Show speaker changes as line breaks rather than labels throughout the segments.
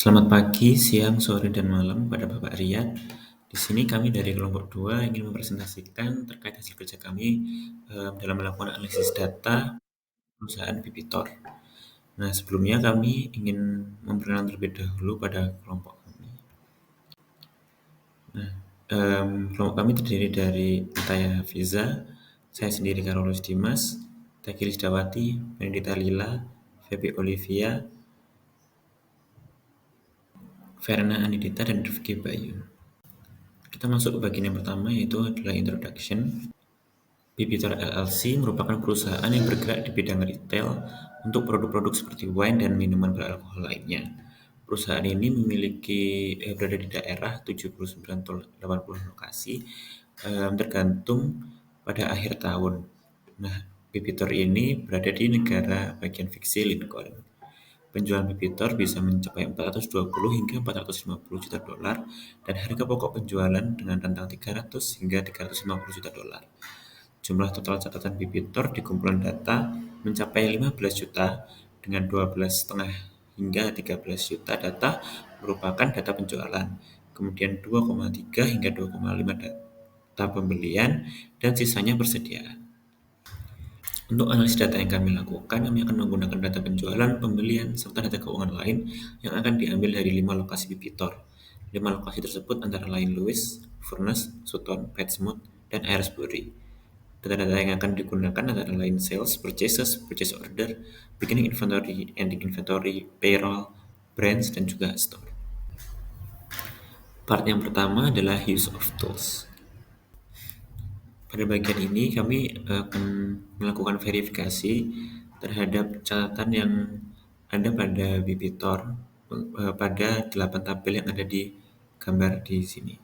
Selamat pagi, siang, sore, dan malam pada Bapak Riyad. Di sini kami dari kelompok 2 ingin mempresentasikan terkait hasil kerja kami dalam melakukan analisis data perusahaan Bibitor. Nah, sebelumnya kami ingin memperkenalkan terlebih dahulu pada kelompok kami. Nah, kelompok kami terdiri dari Ataya Hafiza, saya sendiri Karolus Dimas, Teki Lisdawati, Benedita Lila, Feby Olivia, Verna Anidita, dan Rifki Bayu. Kita masuk ke bagian yang pertama, yaitu adalah introduction. Bibitor LLC merupakan perusahaan yang bergerak di bidang retail untuk produk-produk seperti wine dan minuman beralkohol lainnya. Perusahaan ini berada di daerah 79-80 lokasi, tergantung pada akhir tahun. Nah, Bibitor ini berada di negara bagian fiksi Lincoln. Penjualan Bibitor bisa mencapai 420 hingga 450 juta dolar dan harga pokok penjualan dengan rentang 300 hingga 350 juta dolar. Jumlah total catatan Bibitor di kumpulan data mencapai 15 juta dengan 12,5 hingga 13 juta data merupakan data penjualan, kemudian 2,3 hingga 2,5 data pembelian, dan sisanya persediaan. Untuk analisis data yang kami lakukan, kami akan menggunakan data penjualan, pembelian, serta data keuangan lain yang akan diambil dari 5 lokasi Bibitor. 5 lokasi tersebut antara lain Lewis, Furnace, Sutton, Portsmouth, dan Aylesbury. Data-data yang akan digunakan antara lain sales, purchases, purchase order, beginning inventory, ending inventory, payroll, brands, dan juga store. Part yang pertama adalah use of tools. Pada bagian ini kami akan melakukan verifikasi terhadap catatan yang ada pada Bibitor pada 8 tabel yang ada di gambar di sini.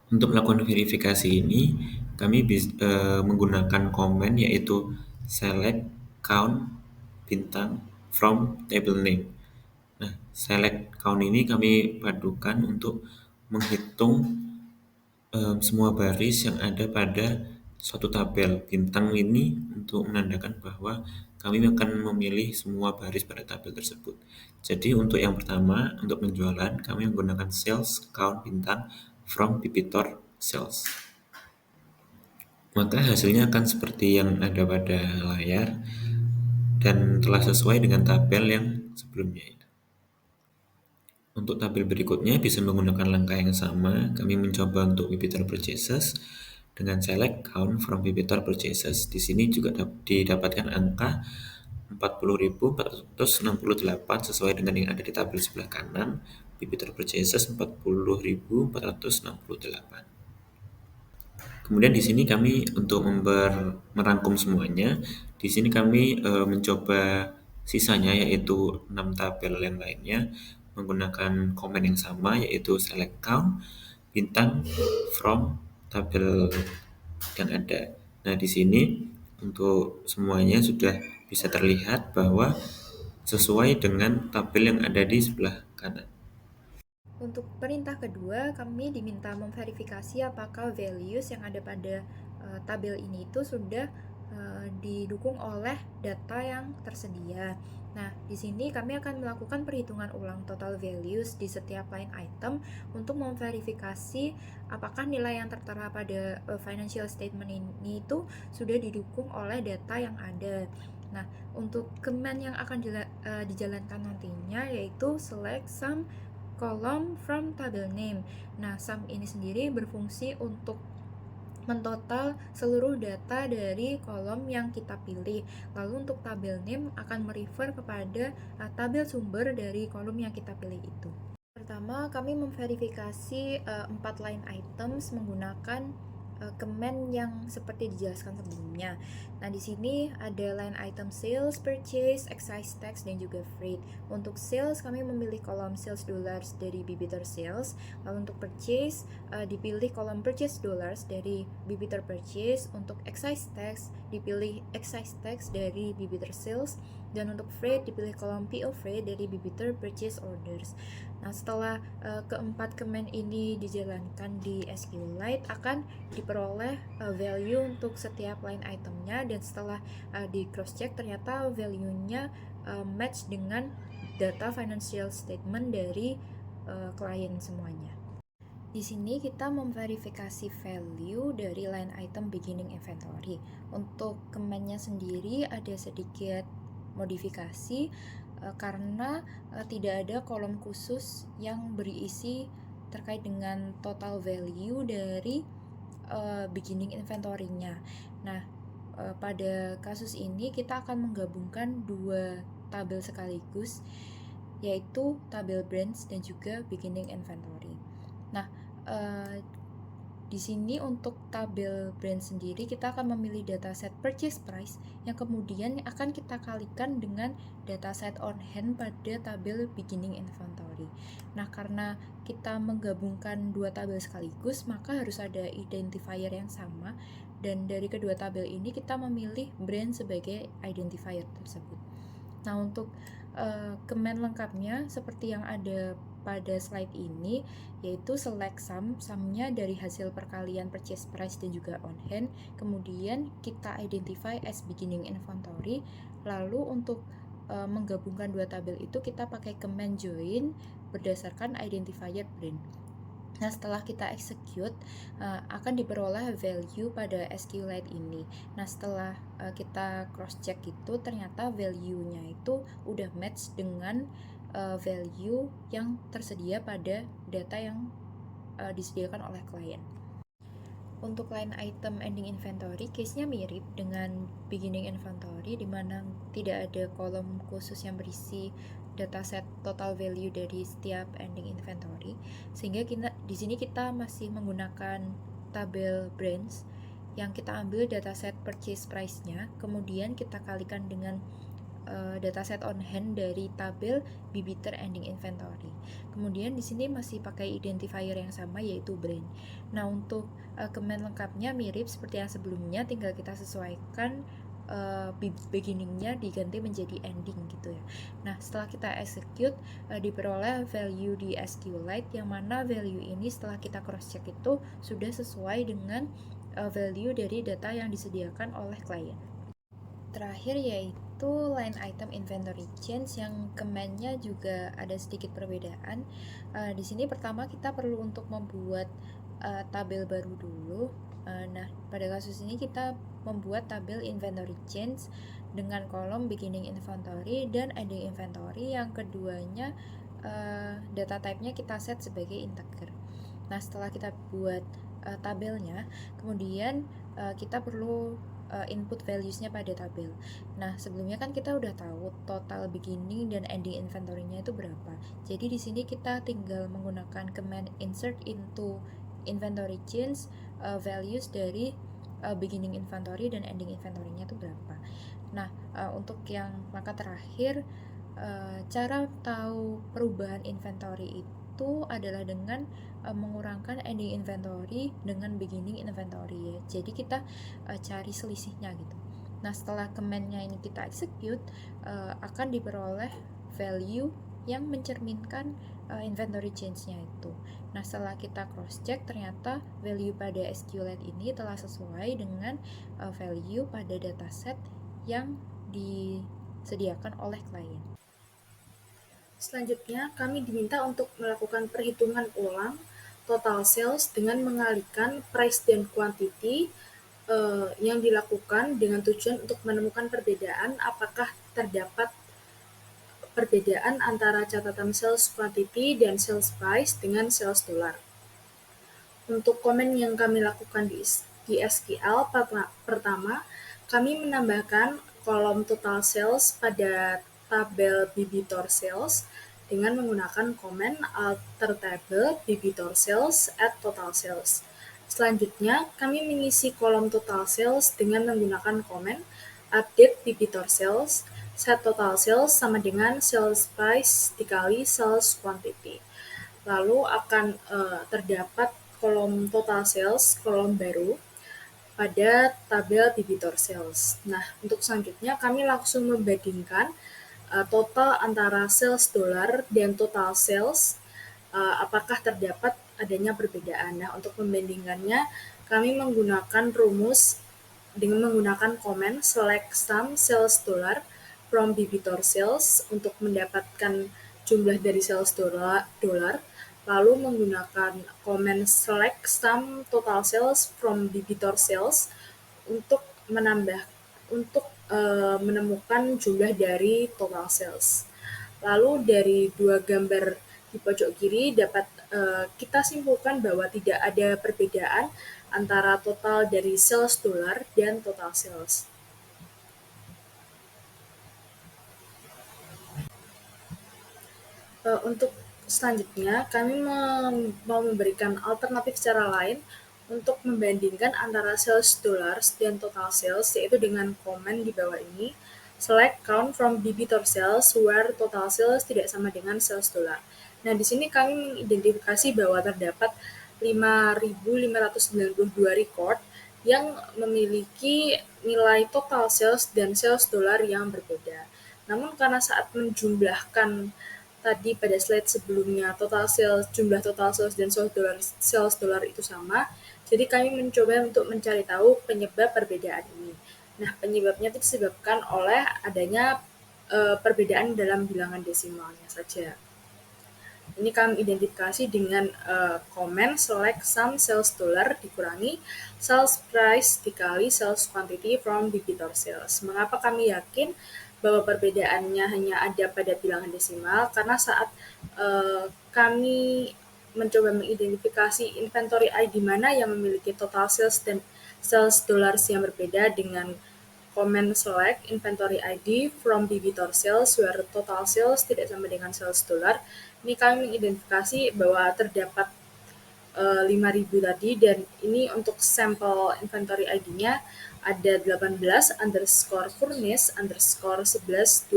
Untuk melakukan verifikasi ini, kami menggunakan komen yaitu select, count, bintang, from, table name. Nah, select count ini kami padukan untuk menghitung semua baris yang ada pada suatu tabel. Bintang ini untuk menandakan bahwa kami akan memilih semua baris pada tabel tersebut. Jadi untuk yang pertama, untuk penjualan, kami menggunakan sales, count, bintang, from, Bibitor, sales. Maka hasilnya akan seperti yang ada pada layar dan telah sesuai dengan tabel yang sebelumnya. Untuk tabel berikutnya bisa menggunakan langkah yang sama. Kami mencoba untuk Bibitor Purchases dengan select count from Bibitor Purchases. Di sini juga didapatkan angka 40.468 sesuai dengan yang ada di tabel sebelah kanan. Bibitor Purchases 40.468. Kemudian di sini kami untuk merangkum semuanya, di sini kami mencoba sisanya yaitu 6 tabel yang lainnya menggunakan komen yang sama yaitu select count, bintang, from, tabel yang ada. Nah, di sini untuk semuanya sudah bisa terlihat bahwa sesuai dengan tabel yang ada di sebelah kanan.
Untuk perintah kedua, kami diminta memverifikasi apakah values yang ada pada tabel ini itu sudah didukung oleh data yang tersedia. Nah, di sini kami akan melakukan perhitungan ulang total values di setiap line item untuk memverifikasi apakah nilai yang tertera pada financial statement ini itu sudah didukung oleh data yang ada. Nah, untuk command yang akan dijalankan nantinya yaitu select sum kolom from table name. Nah, sum ini sendiri berfungsi untuk mentotal seluruh data dari kolom yang kita pilih. Lalu untuk tabel name akan merefer kepada tabel sumber dari kolom yang kita pilih itu. Pertama, kami memverifikasi 4 line items menggunakan command yang seperti dijelaskan sebelumnya. Nah, di sini ada line item sales, purchase, excise tax, dan juga freight. Untuk sales, kami memilih kolom sales dollars dari Bibitor sales. Lalu untuk purchase, dipilih kolom purchase dollars dari Bibitor purchase. Untuk excise tax, dipilih excise tax dari Bibitor sales. Dan untuk freight, dipilih kolom PO freight dari Bibitor purchase orders. Nah, setelah keempat command ini dijalankan di SQLite akan diperoleh value untuk setiap line itemnya, dan setelah di cross check ternyata value-nya match dengan data financial statement dari klien semuanya. Di sini kita memverifikasi value dari line item beginning inventory. Untuk command-nya sendiri ada sedikit modifikasi karena tidak ada kolom khusus yang berisi terkait dengan total value dari beginning inventory-nya. Nah, pada kasus ini kita akan menggabungkan dua tabel sekaligus, yaitu tabel brands dan juga beginning inventory. Nah, di sini untuk tabel brand sendiri kita akan memilih dataset purchase price yang kemudian akan kita kalikan dengan dataset on hand pada tabel beginning inventory. Nah, karena kita menggabungkan dua tabel sekaligus, maka harus ada identifier yang sama, dan dari kedua tabel ini kita memilih brand sebagai identifier tersebut. Nah, untuk command lengkapnya seperti yang ada pada slide ini, yaitu select sum, sumnya dari hasil perkalian purchase price dan juga on hand, kemudian kita identify as beginning inventory, lalu untuk menggabungkan dua tabel itu kita pakai command join berdasarkan identifier brand. Nah, setelah kita execute, akan diperoleh value pada SQLite ini. Nah, setelah kita cross check itu, ternyata value-nya itu udah match dengan value yang tersedia pada data yang disediakan oleh klien. Untuk line item ending inventory, case-nya mirip dengan beginning inventory, di mana tidak ada kolom khusus yang berisi dataset total value dari setiap ending inventory, sehingga di sini kita masih menggunakan tabel brands yang kita ambil dataset purchase price-nya, kemudian kita kalikan dengan dataset on hand dari tabel Bibiter ending inventory. Kemudian di sini masih pakai identifier yang sama, yaitu brand. Nah, untuk command lengkapnya mirip seperti yang sebelumnya, tinggal kita sesuaikan beginningnya diganti menjadi ending gitu ya. Nah, setelah kita execute, diperoleh value di SQLite, yang mana value ini setelah kita cross check itu sudah sesuai dengan value dari data yang disediakan oleh klien. Terakhir yaitu line item inventory change, yang command-nya juga ada sedikit perbedaan. Di sini pertama kita perlu untuk membuat tabel baru dulu. Nah, pada kasus ini kita membuat tabel inventory change dengan kolom beginning inventory dan ending inventory, yang keduanya data type-nya kita set sebagai integer. Nah, setelah kita buat tabelnya, kemudian kita perlu input values-nya pada tabel. Nah, sebelumnya kan kita udah tahu total beginning dan ending inventory-nya itu berapa. Jadi di sini kita tinggal menggunakan command insert into inventory change values dari beginning inventory dan ending inventory-nya itu berapa. Nah, untuk yang langkah terakhir, cara tahu perubahan inventory itu adalah dengan mengurangkan ending inventory dengan beginning inventory ya. Jadi kita cari selisihnya gitu. Nah, setelah command-nya ini kita execute, akan diperoleh value yang mencerminkan inventory change-nya itu. Nah, setelah kita cross check, ternyata value pada SQLite ini telah sesuai dengan value pada dataset yang disediakan oleh klien.
Selanjutnya, kami diminta untuk melakukan perhitungan ulang total sales dengan mengalihkan price dan quantity yang dilakukan dengan tujuan untuk menemukan perbedaan apakah terdapat perbedaan antara catatan sales quantity dan sales price dengan sales dollar. Untuk komen yang kami lakukan di SQL, pertama, kami menambahkan kolom total sales pada tabel Bibitor Sales dengan menggunakan komen alter table Bibitor Sales at total sales. Selanjutnya, kami mengisi kolom total sales dengan menggunakan komen update Bibitor Sales, set total sales sama dengan sales price dikali sales quantity. Lalu akan terdapat kolom total sales, kolom baru pada tabel Bibitor Sales. Nah, untuk selanjutnya kami langsung membandingkan total antara sales dollar dan total sales, apakah terdapat adanya perbedaan. Nah, untuk membandingkannya, kami menggunakan rumus dengan menggunakan komen select sum sales dollar from debitor sales untuk mendapatkan jumlah dari sales dolar, lalu menggunakan comment select sum total sales from debitor sales untuk menemukan jumlah dari total sales. Lalu dari dua gambar di pojok kiri dapat kita simpulkan bahwa tidak ada perbedaan antara total dari sales dolar dan total sales. Untuk selanjutnya, kami mau memberikan alternatif cara lain untuk membandingkan antara sales dollars dan total sales, yaitu dengan komen di bawah ini, select count from debitor sales where total sales tidak sama dengan sales dollar. Nah, di sini kami mengidentifikasi bahwa terdapat 5.592 record yang memiliki nilai total sales dan sales dollar yang berbeda. Namun karena saat menjumlahkan tadi pada slide sebelumnya jumlah total sales dan sales dollar itu sama, jadi kami mencoba untuk mencari tahu penyebab perbedaan ini. Nah, penyebabnya itu disebabkan oleh adanya perbedaan dalam bilangan desimalnya saja. Ini kami identifikasi dengan komen select sum sales dollar dikurangi sales price dikali sales quantity from debitor sales. Mengapa kami yakin bahwa perbedaannya hanya ada pada bilangan desimal? Karena saat kami mencoba mengidentifikasi inventory ID mana yang memiliki total sales dan sales dollars yang berbeda dengan comment select inventory ID from debitor sales where total sales tidak sama dengan sales dollar. Ini kami mengidentifikasi bahwa terdapat 5.000 tadi, dan ini untuk sampel inventory ID-nya ada 18 underscore furnace underscore 11214.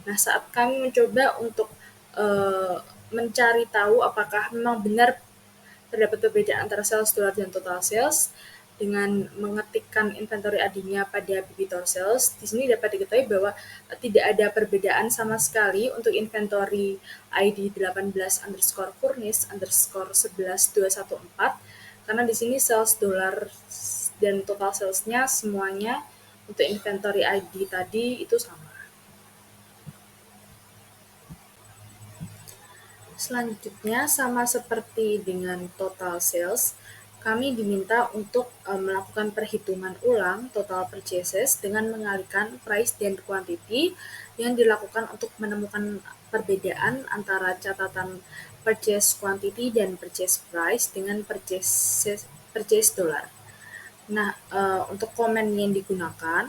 Nah, saat kami mencoba untuk mencari tahu apakah memang benar terdapat perbedaan antara sales dollar dan total sales, dengan mengetikkan inventory ID-nya pada debitor sales, di sini dapat diketahui bahwa tidak ada perbedaan sama sekali untuk inventory ID 18 underscore furnace underscore 11214, karena di sini sales dollar dan total sales-nya semuanya untuk inventory ID tadi itu sama. Selanjutnya, sama seperti dengan total sales, kami diminta untuk melakukan perhitungan ulang total purchases dengan mengalihkan price dan quantity yang dilakukan untuk menemukan perbedaan antara catatan purchase quantity dan purchase price dengan purchase dollar. Nah, untuk komen yang digunakan,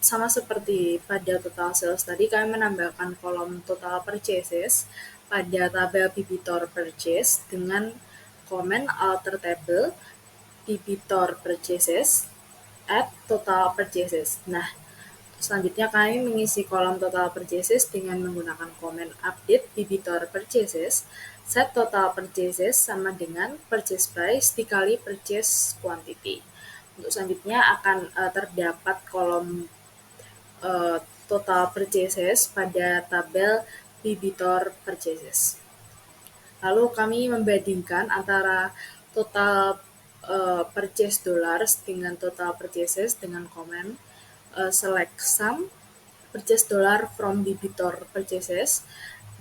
sama seperti pada total sales tadi, kami menambahkan kolom total purchases pada tabel debitor purchase dengan komen alter table debitor purchases at total purchases. Nah, selanjutnya kami mengisi kolom total purchases dengan menggunakan komen update debitor purchases set total purchases sama dengan purchase price dikali purchase quantity. Untuk selanjutnya akan terdapat kolom total purchases pada tabel debitor purchases. Lalu kami membandingkan antara total purchase dollars dengan total purchases dengan komen select sum purchase dollar from debitor purchases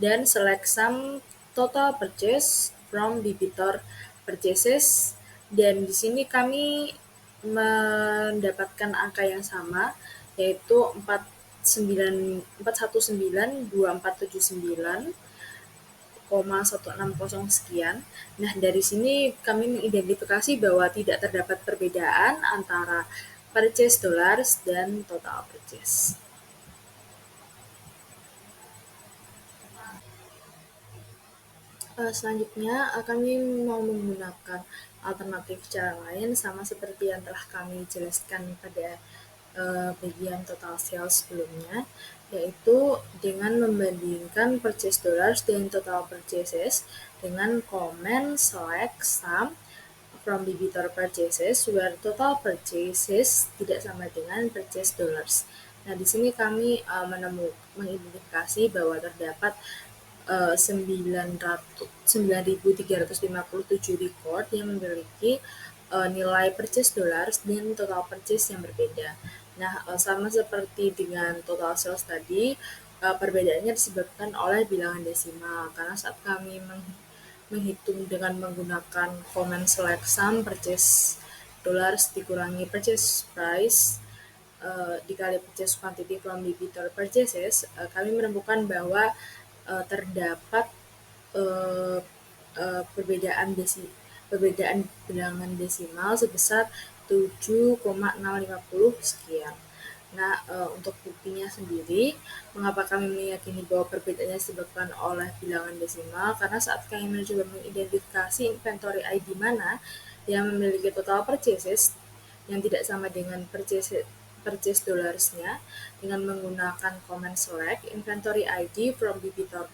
dan select sum total purchase from debitor purchases, dan di sini kami mendapatkan angka yang sama, yaitu 419.2479,160 sekian. Nah, dari sini kami mengidentifikasi bahwa tidak terdapat perbedaan antara purchase dollars dan total purchase. Selanjutnya kami mau menggunakan alternatif cara lain sama seperti yang telah kami jelaskan pada bagian total sales sebelumnya, yaitu dengan membandingkan purchase dollars dan total purchases dengan komen select sum from debitor purchases where total purchases tidak sama dengan purchase dollars. Nah, di sini kami mengidentifikasi bahwa terdapat 9.357 record yang memiliki nilai purchase dollars dan total purchase yang berbeda. Nah, sama seperti dengan total sales tadi, perbedaannya disebabkan oleh bilangan desimal. Karena saat kami menghitung dengan menggunakan common select sum purchase dollars dikurangi purchase price dikali purchase quantity from debitor purchases, kami menemukan bahwa terdapat eh, perbedaan bilangan desimal sebesar 7,650 sekian. Nah, untuk buktinya sendiri, mengapa kami meyakini bahwa perbedaannya disebabkan oleh bilangan desimal? Karena saat kami mencoba mengidentifikasi inventory ID mana yang memiliki total purchases yang tidak sama dengan purchase dollarsnya dengan menggunakan command select inventory ID from debitor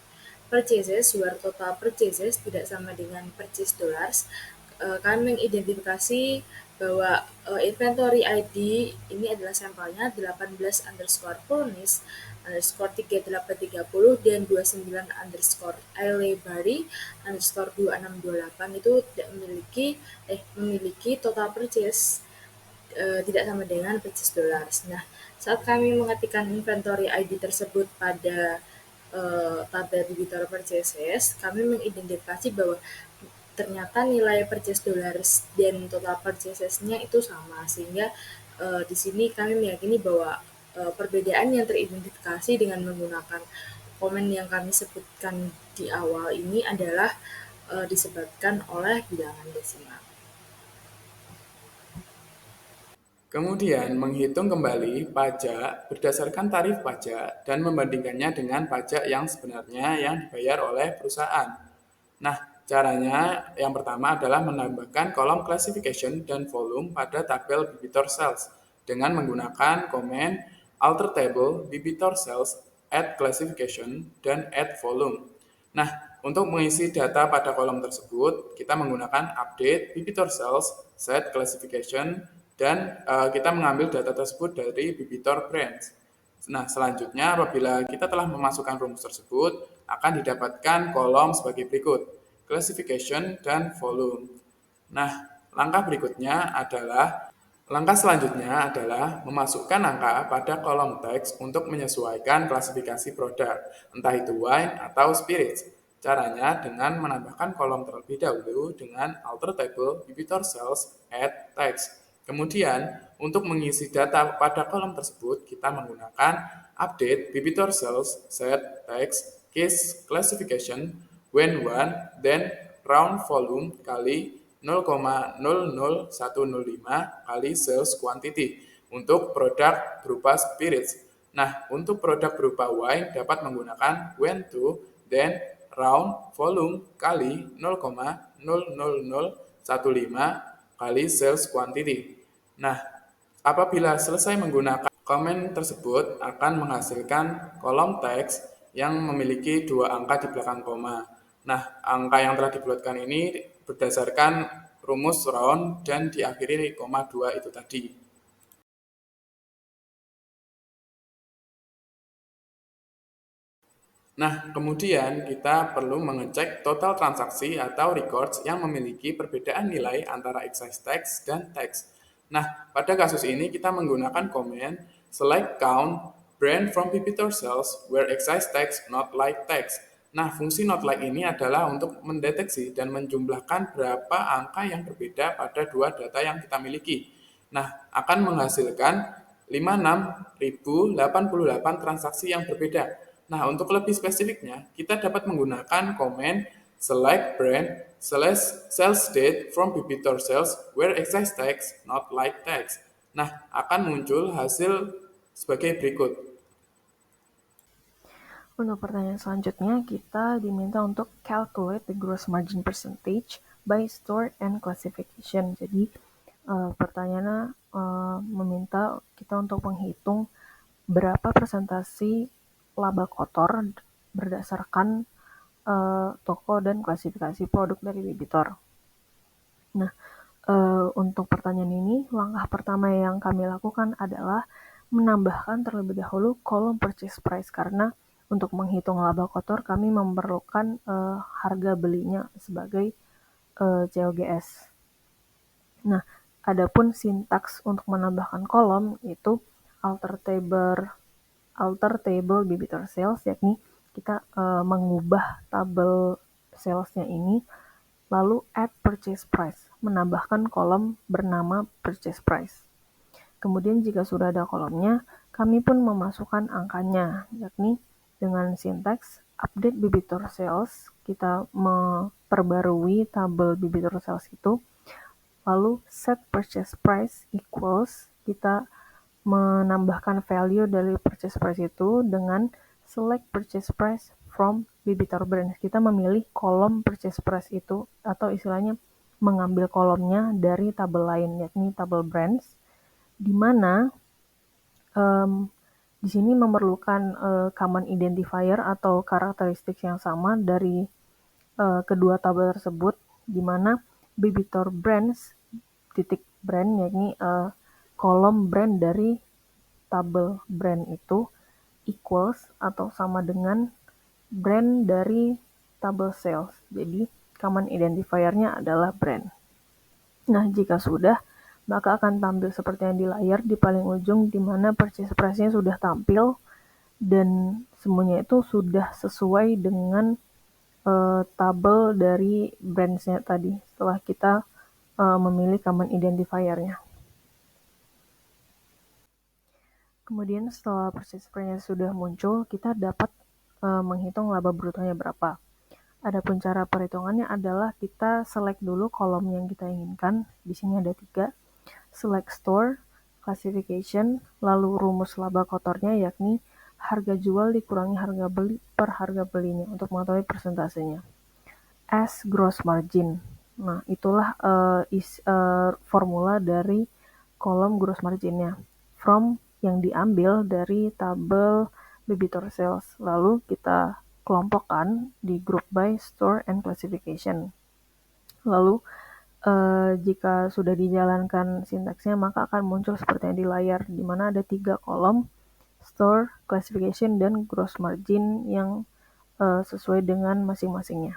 purchases where total purchases tidak sama dengan purchase dollars, kami mengidentifikasi bahwa inventory ID ini adalah sampelnya 18 underscore furnace underscore 3830 dan 29 underscore Ailebari underscore 2628 itu tidak memiliki total purchase tidak sama dengan purchase dollars. Nah, saat kami mengetikkan inventory ID tersebut pada tabel debitor purchases, kami mengidentifikasi bahwa ternyata nilai purchase dollars dan total purchases-nya itu sama, sehingga di sini kami meyakini bahwa perbedaan yang teridentifikasi dengan menggunakan komen yang kami sebutkan di awal ini adalah disebabkan oleh bilangan desimal.
Kemudian menghitung kembali pajak berdasarkan tarif pajak dan membandingkannya dengan pajak yang sebenarnya yang dibayar oleh perusahaan. Nah, caranya yang pertama adalah menambahkan kolom classification dan volume pada tabel debitor sales dengan menggunakan komen alter table debitor sales add classification dan add volume. Nah, untuk mengisi data pada kolom tersebut, kita menggunakan update debitor sales set classification dan kita mengambil data tersebut dari debitor branch. Nah, selanjutnya apabila kita telah memasukkan rumus tersebut, akan didapatkan kolom sebagai berikut, classification dan volume. Nah, langkah selanjutnya adalah memasukkan angka pada kolom teks untuk menyesuaikan klasifikasi produk, entah itu wine atau spirits. Caranya dengan menambahkan kolom terlebih dahulu dengan alter table debitor sales add text. Kemudian, untuk mengisi data pada kolom tersebut, kita menggunakan update debitor sales set text case classification when one then round volume kali 0,00105 kali sales quantity untuk produk berupa spirits. Nah, untuk produk berupa wine dapat menggunakan when to then round volume kali 0,00015 kali sales quantity. Nah, apabila selesai menggunakan komen tersebut akan menghasilkan kolom teks yang memiliki dua angka di belakang koma. Nah, angka yang telah dibulatkan ini berdasarkan rumus round dan diakhiri koma 2 itu tadi. Nah, kemudian kita perlu mengecek total transaksi atau records yang memiliki perbedaan nilai antara excise tax dan tax. Nah, pada kasus ini kita menggunakan komen select count brand from debitor sales where excise tax not like tax. Nah, fungsi not like ini adalah untuk mendeteksi dan menjumlahkan berapa angka yang berbeda pada dua data yang kita miliki. Nah, akan menghasilkan 56.088 transaksi yang berbeda. Nah, untuk lebih spesifiknya, kita dapat menggunakan komen select brand sales date from debitor sales where excise tax not like tax. Nah, akan muncul hasil sebagai berikut.
Untuk pertanyaan selanjutnya, kita diminta untuk calculate the gross margin percentage by store and classification. Jadi, pertanyaannya meminta kita untuk menghitung berapa persentasi laba kotor berdasarkan toko dan klasifikasi produk dari debitor. Nah, untuk pertanyaan ini, langkah pertama yang kami lakukan adalah menambahkan terlebih dahulu kolom purchase price karena untuk menghitung laba kotor kami memerlukan harga belinya sebagai COGS. Nah, adapun sintaks untuk menambahkan kolom itu alter table debitor sales, yakni kita mengubah tabel salesnya ini, lalu add purchase price, menambahkan kolom bernama purchase price. Kemudian jika sudah ada kolomnya, kami pun memasukkan angkanya, yakni dengan sinteks update debitor sales, kita memperbarui tabel debitor sales itu, lalu set purchase price equals, kita menambahkan value dari purchase price itu dengan select purchase price from debitor branch. Kita memilih kolom purchase price itu, atau istilahnya mengambil kolomnya dari tabel lain, yakni tabel branch, di mana di sini memerlukan common identifier atau karakteristik yang sama dari kedua tabel tersebut, di mana debitor branch titik brand, yakni kolom brand dari tabel brand itu equals atau sama dengan brand dari tabel sales. Jadi common identifier-nya adalah brand. Nah, jika sudah, maka akan tampil seperti yang di layar di paling ujung, di mana purchase price-nya sudah tampil dan semuanya itu sudah sesuai dengan tabel dari brands-nya tadi setelah kita memilih common identifier-nya. Kemudian setelah purchase price-nya sudah muncul, kita dapat menghitung laba brutonya berapa. Adapun cara perhitungannya adalah kita select dulu kolom yang kita inginkan. Di sini ada 3. Select store, classification, lalu rumus laba kotornya, yakni harga jual dikurangi harga beli per harga belinya untuk mengetahui persentasenya. As gross margin. Nah, itulah formula dari kolom gross marginnya. From yang diambil dari tabel debitor sales. Lalu kita kelompokkan di group by store and classification. Lalu jika sudah dijalankan sintaksnya, maka akan muncul seperti yang di layar, di mana ada 3 kolom, store, classification, dan gross margin yang sesuai dengan masing-masingnya.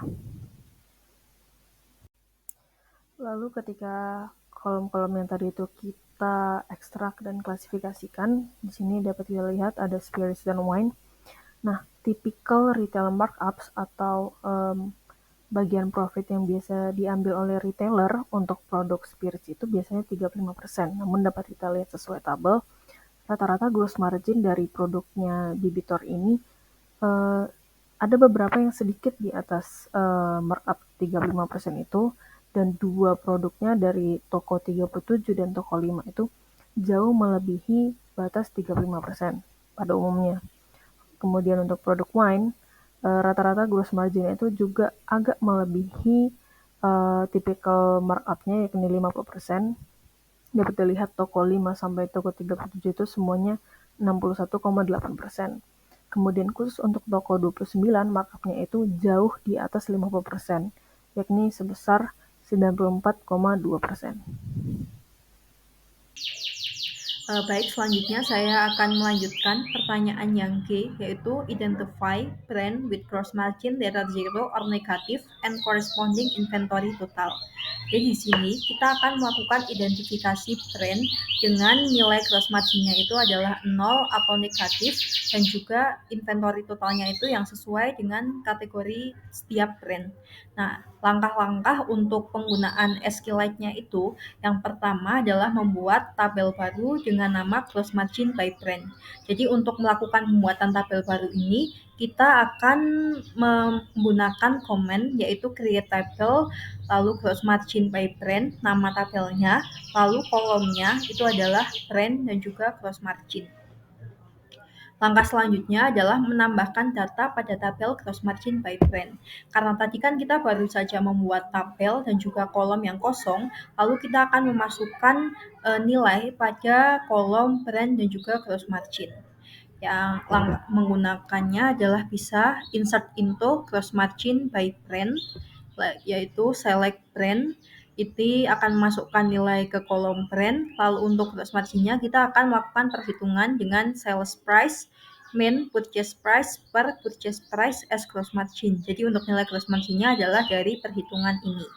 Lalu ketika kolom-kolom yang tadi itu kita ekstrak dan klasifikasikan, di sini dapat kita lihat ada spirits dan wine. Nah, typical retail markups atau bagian profit yang biasa diambil oleh retailer untuk produk spirits itu biasanya 35%. Namun dapat kita lihat sesuai tabel, rata-rata gross margin dari produknya debitor ini ada beberapa yang sedikit di atas markup 35% itu, dan 2 produknya dari toko 37 dan toko 5 itu jauh melebihi batas 35% pada umumnya. Kemudian untuk produk wine, rata-rata gross margin itu juga agak melebihi typical markup-nya, yakni 50%. Dapat dilihat toko 5 sampai toko 37 itu semuanya 61,8%. Kemudian khusus untuk toko 29, markup-nya itu jauh di atas 50%, yakni sebesar 94,2%.
Baik, selanjutnya saya akan melanjutkan pertanyaan yang G, yaitu identify brand with gross margin that are zero or negative and corresponding inventory total. Jadi di sini kita akan melakukan identifikasi brand dengan nilai gross margin-nya itu adalah 0 atau negatif, dan juga inventory totalnya itu yang sesuai dengan kategori setiap brand. Nah, langkah-langkah untuk penggunaan SQLite-nya itu, yang pertama adalah membuat tabel baru dengan nama gross margin by brand. Jadi untuk melakukan pembuatan tabel baru ini, kita akan menggunakan komen, yaitu create table, lalu gross margin by brand, nama tabelnya, lalu kolomnya itu adalah brand dan juga gross margin. Langkah selanjutnya adalah menambahkan data pada tabel gross margin by brand. Karena tadi kan kita baru saja membuat tabel dan juga kolom yang kosong, lalu kita akan memasukkan nilai pada kolom brand dan juga gross margin. Yang menggunakannya adalah bisa insert into gross margin by brand, yaitu select brand. Itu akan memasukkan nilai ke kolom brand, lalu untuk gross margin-nya kita akan melakukan perhitungan dengan sales price min purchase price per purchase price as gross margin. Jadi untuk nilai gross margin-nya adalah dari perhitungan ini.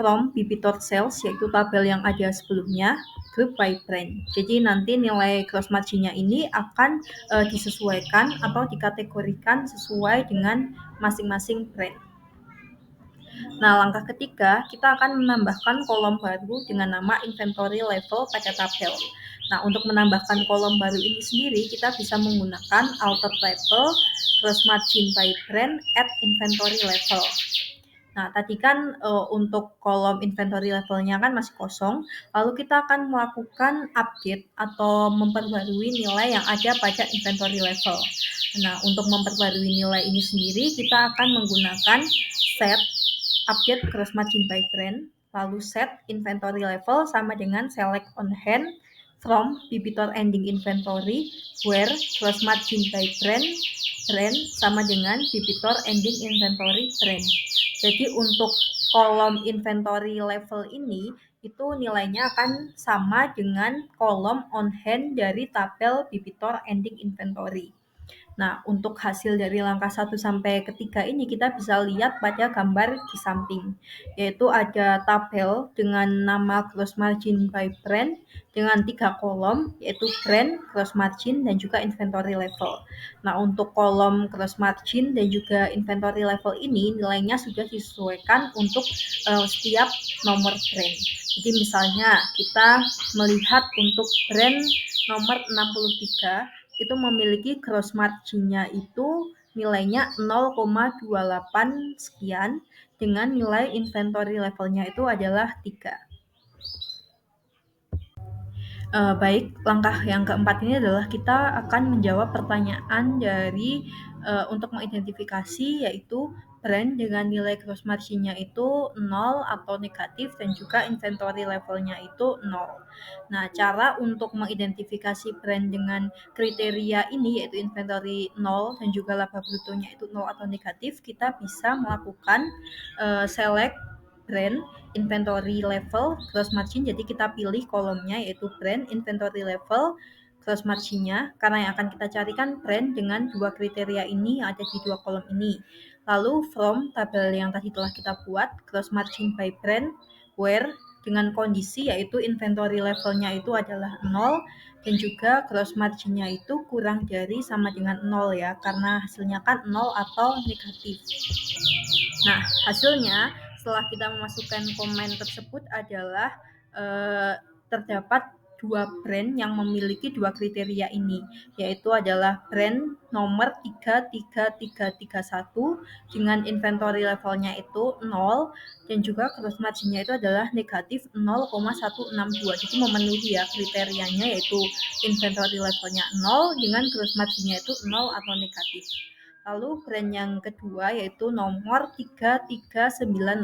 from Bibitor Sales, yaitu tabel yang ada sebelumnya, group by brand. Jadi nanti nilai gross margin-nya ini akan disesuaikan atau dikategorikan sesuai dengan masing-masing brand. Nah, langkah ketiga, kita akan menambahkan kolom baru dengan nama inventory level pada tabel. Nah, untuk menambahkan kolom baru ini sendiri, kita bisa menggunakan alter label gross margin by brand at inventory level. Nah, tadi kan untuk kolom inventory levelnya kan masih kosong, lalu kita akan melakukan update atau memperbarui nilai yang ada pada inventory level. Nah, untuk memperbarui nilai ini sendiri, kita akan menggunakan set update gross margin by brand, lalu set inventory level sama dengan select on hand from Bibitor ending inventory where gross margin by brand sama dengan Bibitor ending inventory brand. Jadi untuk kolom inventory level ini itu nilainya akan sama dengan kolom on hand dari tabel Bibitor ending inventory. Nah, untuk hasil dari langkah 1 sampai ketiga ini kita bisa lihat pada gambar di samping, yaitu ada tabel dengan nama gross margin by brand dengan 3 kolom, yaitu brand, gross margin, dan juga inventory level. Nah, untuk kolom gross margin dan juga inventory level ini nilainya sudah disesuaikan untuk setiap nomor brand. Jadi misalnya kita melihat untuk brand nomor 63 itu memiliki gross margin-nya itu nilainya 0,28 sekian dengan nilai inventory levelnya itu adalah 3. Baik, langkah yang keempat ini adalah kita akan menjawab pertanyaan dari untuk mengidentifikasi yaitu brand dengan nilai gross margin-nya itu 0 atau negatif dan juga inventory levelnya itu 0. Nah, cara untuk mengidentifikasi brand dengan kriteria ini yaitu inventory 0 dan juga laba brutonya itu 0 atau negatif, kita bisa melakukan select brand, inventory level, gross margin. Jadi kita pilih kolomnya yaitu brand, inventory level, gross margin-nya karena yang akan kita carikan brand dengan dua kriteria ini yang ada di dua kolom ini. Lalu from tabel yang tadi telah kita buat, gross margin by brand, where dengan kondisi yaitu inventory levelnya itu adalah 0 dan juga gross margin-nya itu kurang dari sama dengan 0 ya, karena hasilnya kan 0 atau negatif. Nah, hasilnya setelah kita memasukkan komen tersebut adalah terdapat dua brand yang memiliki dua kriteria ini, yaitu adalah brand nomor 33331 dengan inventory levelnya itu 0 dan juga gross margin-nya itu adalah negatif 0,162. Jadi memenuhi ya kriterianya yaitu inventory levelnya 0 dengan gross margin-nya itu 0 atau negatif. Lalu brand yang kedua yaitu nomor 33982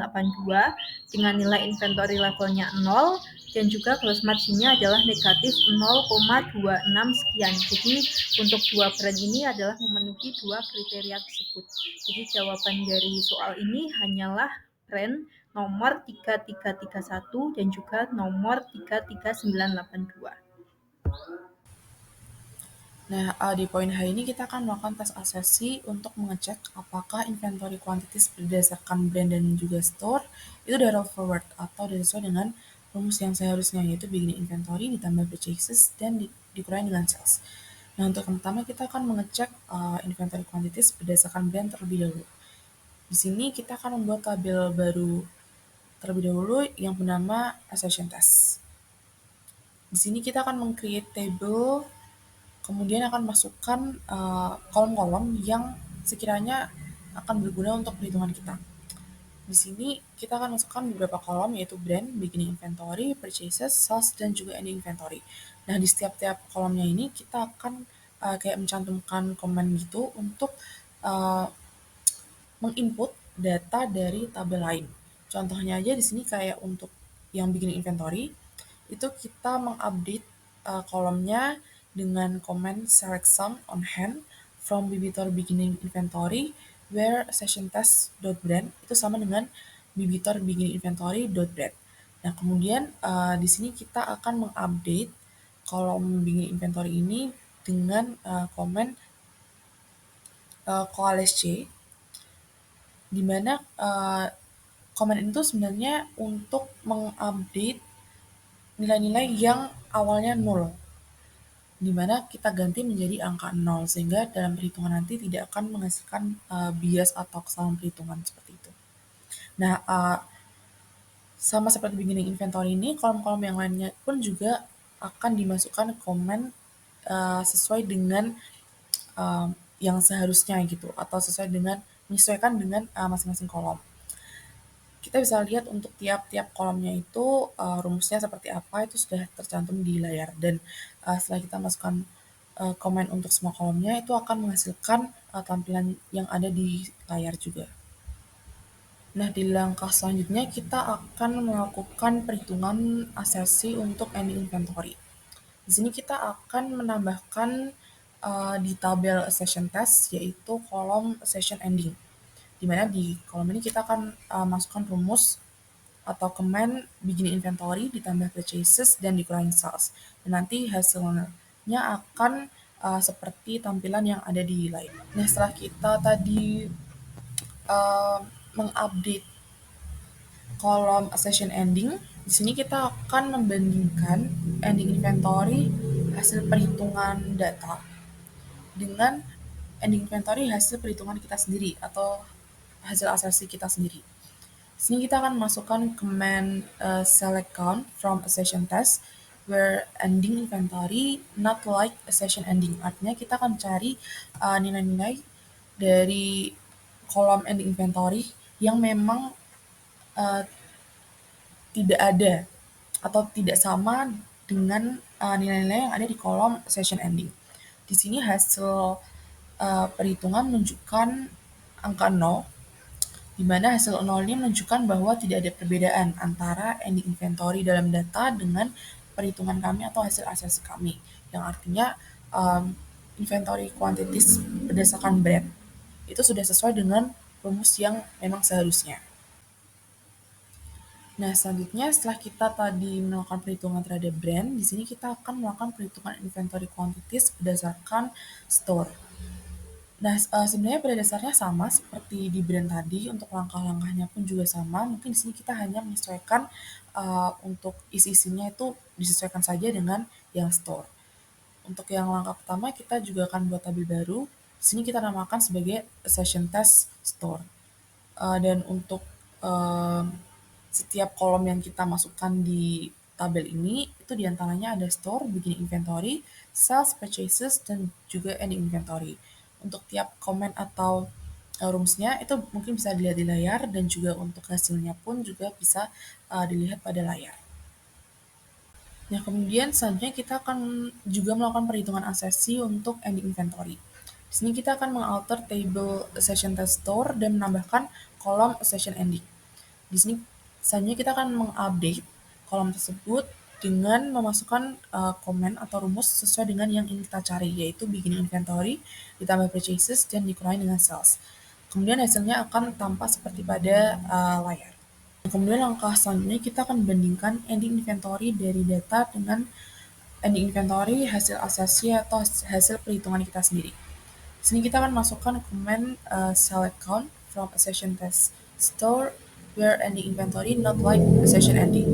dengan nilai inventory levelnya 0 dan juga gross margin-nya adalah negatif 0,26 sekian. Jadi untuk dua brand ini adalah memenuhi dua kriteria tersebut. Jadi jawaban dari soal ini hanyalah brand nomor 3331 dan juga nomor 33982.
Nah, di poin H ini kita akan melakukan tes asesi untuk mengecek apakah inventory quantities berdasarkan brand dan juga store itu udah roll forward atau udah sesuai dengan rumus yang seharusnya, yaitu beginning inventory ditambah purchases dan dikurangi dengan sales. Nah, untuk yang pertama kita akan mengecek inventory quantities berdasarkan brand terlebih dahulu. Di sini kita akan membuat tabel baru terlebih dahulu yang bernama assertion test. Di sini kita akan meng-create table, kemudian akan masukkan kolom-kolom yang sekiranya akan berguna untuk perhitungan kita. Di sini kita akan masukkan beberapa kolom yaitu brand, beginning inventory, purchases, sales, dan juga ending inventory. Nah, di setiap kolomnya ini kita akan kayak mencantumkan komen gitu untuk menginput data dari tabel lain. Contohnya aja di sini kayak untuk yang beginning inventory itu kita mengupdate kolomnya dengan komen select sum on hand from Bibitor beginning inventory where session test.brand itu sama dengan Bibitor beginning inventory .brand. Nah, kemudian di sini kita akan mengupdate kolom beginning inventory ini dengan komen coalesce, di mana komen itu sebenarnya untuk mengupdate nilai-nilai yang awalnya nol, di mana kita ganti menjadi angka 0 sehingga dalam perhitungan nanti tidak akan menghasilkan bias atau kesalahan perhitungan seperti itu. Nah, sama seperti beginning inventory ini, kolom-kolom yang lainnya pun juga akan dimasukkan komen sesuai dengan yang seharusnya gitu, atau sesuai dengan menyesuaikan dengan masing-masing kolom. Kita bisa lihat untuk tiap-tiap kolomnya itu rumusnya seperti apa itu sudah tercantum di layar, dan setelah kita masukkan komen untuk semua kolomnya itu akan menghasilkan tampilan yang ada di layar juga. Nah, di langkah selanjutnya kita akan melakukan perhitungan asersi untuk ending inventory. Di sini kita akan menambahkan di tabel session test yaitu kolom session ending. Di mana di kolom ini kita akan masukkan rumus atau command begin inventory ditambah purchases dan dikurangi sales. Dan nanti hasilnya akan seperti tampilan yang ada di layar. Nah, setelah kita tadi mengupdate kolom session ending, di sini kita akan membandingkan ending inventory hasil perhitungan data dengan ending inventory hasil perhitungan kita sendiri atau hasil asersi kita sendiri. Di sini kita akan masukkan command select count from a session test where ending inventory not like a session ending. Artinya kita akan cari nilai-nilai dari kolom ending inventory yang memang tidak ada atau tidak sama dengan nilai-nilai yang ada di kolom session ending. Di sini hasil perhitungan menunjukkan angka 0, di mana hasil 0 ini menunjukkan bahwa tidak ada perbedaan antara ending inventory dalam data dengan perhitungan kami atau hasil asersi kami, yang artinya inventory quantities berdasarkan brand itu sudah sesuai dengan rumus yang memang seharusnya. Nah, selanjutnya setelah kita tadi melakukan perhitungan terhadap brand, di sini kita akan melakukan perhitungan inventory quantities berdasarkan store. Nah, sebenarnya pada dasarnya sama seperti di brand tadi, untuk langkah-langkahnya pun juga sama. Mungkin di sini kita hanya menyesuaikan untuk isi-isinya itu disesuaikan saja dengan yang store. Untuk yang langkah pertama kita juga akan buat tabel baru. Di sini kita namakan sebagai session test store. Dan untuk setiap kolom yang kita masukkan di tabel ini itu diantaranya ada store, beginning inventory, sales, purchases, dan juga ending inventory. Untuk tiap komen atau rumusnya itu mungkin bisa dilihat di layar, dan juga untuk hasilnya pun juga bisa dilihat pada layar. Nah, kemudian selanjutnya kita akan juga melakukan perhitungan asersi untuk ending inventory. Di sini kita akan mengalter table session test store dan menambahkan kolom session ending. Di sini selanjutnya kita akan mengupdate kolom tersebut dengan memasukkan komen atau rumus sesuai dengan yang ingin kita cari, yaitu beginning inventory ditambah purchases dan dikurangi dengan sales. Kemudian hasilnya akan tampak seperti pada layar. Kemudian langkah selanjutnya kita akan membandingkan ending inventory dari data dengan ending inventory hasil asersi atau hasil perhitungan kita sendiri. Di sini kita akan masukkan command select count from a session test store where ending inventory not like a session ending.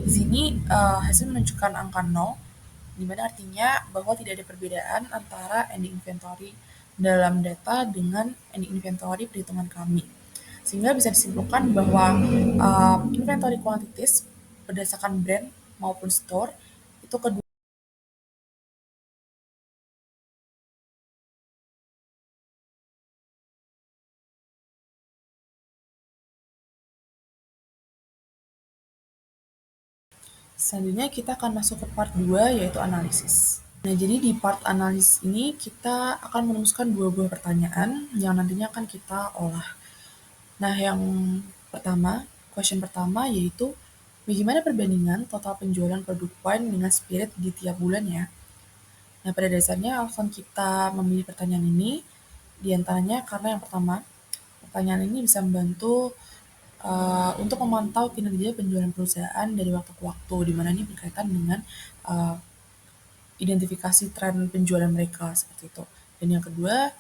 Di sini hasil menunjukkan angka 0, di mana artinya bahwa tidak ada perbedaan antara ending inventory dalam data dengan ending inventory perhitungan kami. Sehingga bisa disimpulkan bahwa inventory quantities berdasarkan brand maupun store itu kedua selanjutnya kita akan masuk ke part 2 yaitu analisis. Nah, jadi di part analisis ini kita akan merumuskan dua buah pertanyaan yang nantinya akan kita olah. Nah, yang pertama, question pertama yaitu bagaimana perbandingan total penjualan produk wine dengan spirit di tiap bulannya? Nah, pada dasarnya alasan kita memilih pertanyaan ini diantaranya karena yang pertama, pertanyaan ini bisa membantu untuk memantau kinerja penjualan perusahaan dari waktu ke waktu, di mana ini berkaitan dengan identifikasi tren penjualan mereka seperti itu. Dan yang kedua,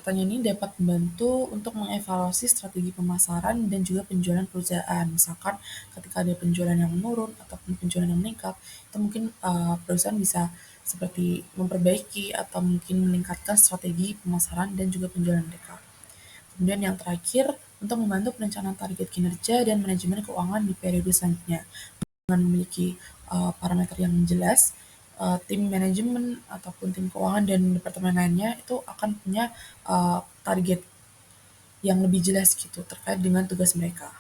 pertanyaan ini dapat membantu untuk mengevaluasi strategi pemasaran dan juga penjualan perusahaan. Misalkan ketika ada penjualan yang menurun ataupun penjualan yang meningkat, itu mungkin perusahaan bisa seperti memperbaiki atau mungkin meningkatkan strategi pemasaran dan juga penjualan mereka. Kemudian yang terakhir, untuk membantu perencanaan target kinerja dan manajemen keuangan di periode selanjutnya. Dengan memiliki parameter yang jelas, tim manajemen ataupun tim keuangan dan departemen lainnya itu akan punya target yang lebih jelas gitu terkait dengan tugas mereka.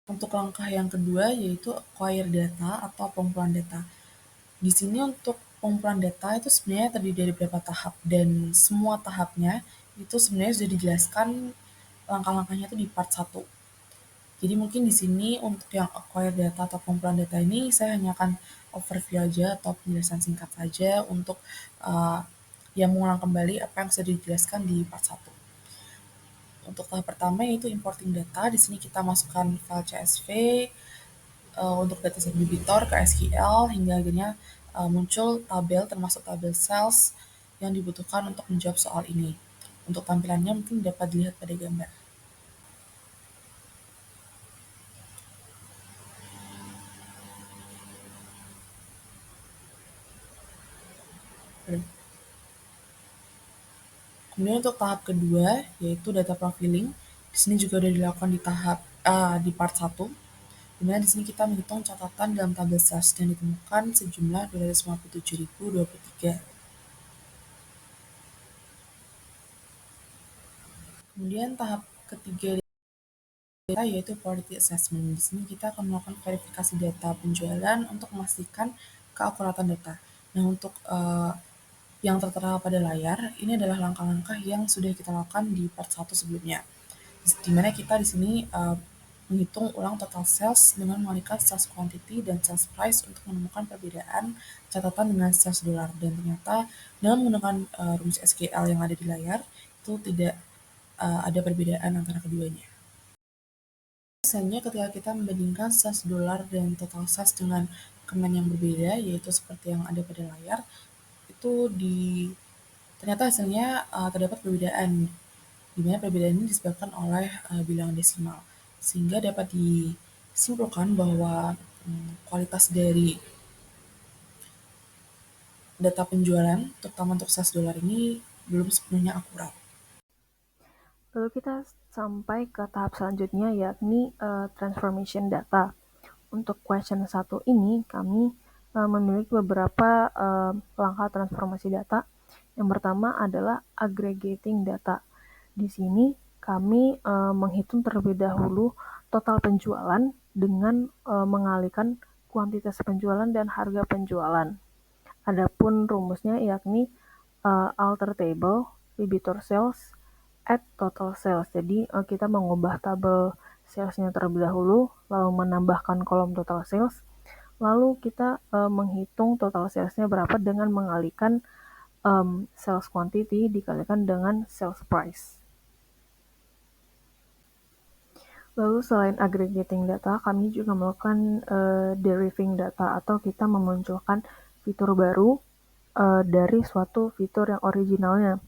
Untuk langkah yang kedua yaitu acquire data atau pengumpulan data. Di sini untuk pengumpulan data itu sebenarnya terdiri dari beberapa tahap dan semua tahapnya itu sebenarnya sudah dijelaskan langkah-langkahnya itu di part 1. Jadi mungkin di sini untuk yang acquire data atau pengumpulan data ini saya hanya akan overview aja atau penjelasan singkat saja untuk yang mengulang kembali apa yang sudah dijelaskan di part 1. Untuk tahap pertama yaitu importing data. Di sini kita masukkan file CSV untuk dataset debitor ke SQL hingga akhirnya muncul tabel termasuk tabel sales yang dibutuhkan untuk menjawab soal ini. Untuk tampilannya mungkin dapat dilihat pada gambar. Kemudian untuk tahap kedua yaitu data profiling. Di sini juga sudah dilakukan di part 1. Dimana di sini kita menghitung catatan dalam tabel sales dan ditemukan sejumlah 257.023. Kemudian tahap ketiga data yaitu quality assessment. Di sini kita akan melakukan verifikasi data penjualan untuk memastikan keakuratan data. Nah, untuk yang tertera pada layar, ini adalah langkah-langkah yang sudah kita lakukan di part 1 sebelumnya. Di mana kita di sini menghitung ulang total sales dengan mengalihkan sales quantity dan sales price untuk menemukan perbedaan catatan dengan sales dolar. Dan ternyata dengan menggunakan rumus SQL yang ada di layar, itu tidak ada perbedaan antara keduanya. Misalnya ketika kita membandingkan sales dolar dan total sales dengan kemen yang berbeda, yaitu seperti yang ada pada layar, itu ternyata hasilnya terdapat perbedaan, di mana perbedaan ini disebabkan oleh bilangan desimal, sehingga dapat disimpulkan bahwa kualitas dari data penjualan, terutama untuk sales dolar ini belum sepenuhnya akurat.
Lalu kita sampai ke tahap selanjutnya yakni transformation data. Untuk question 1 ini kami memiliki beberapa langkah transformasi data. Yang pertama adalah aggregating data. Di sini kami menghitung terlebih dahulu total penjualan dengan mengalihkan kuantitas penjualan dan harga penjualan. Adapun rumusnya yakni alter table, debitor sales, add total sales. Jadi kita mengubah tabel salesnya terlebih dahulu, lalu menambahkan kolom total sales, lalu kita menghitung total salesnya berapa dengan mengalihkan sales quantity dikalikan dengan sales price. Lalu selain aggregating data, kami juga melakukan deriving data atau kita memunculkan fitur baru dari suatu fitur yang originalnya.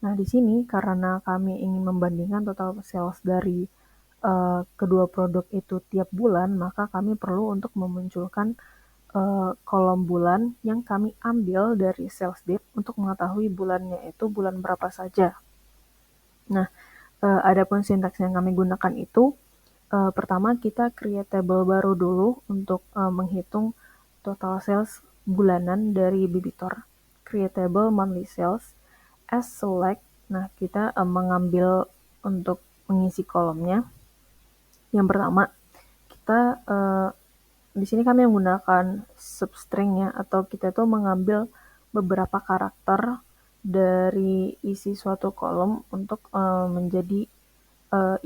Nah, di sini karena kami ingin membandingkan total sales dari kedua produk itu tiap bulan, maka kami perlu untuk memunculkan kolom bulan yang kami ambil dari sales date untuk mengetahui bulannya itu bulan berapa saja. Nah, adapun sintaks yang kami gunakan itu, pertama kita create table baru dulu untuk menghitung total sales bulanan dari debitor. Create table monthly sales as select. Nah, kita mengambil untuk mengisi kolomnya. Yang pertama, kita di sini kami menggunakan substring ya, atau kita tuh mengambil beberapa karakter dari isi suatu kolom untuk menjadi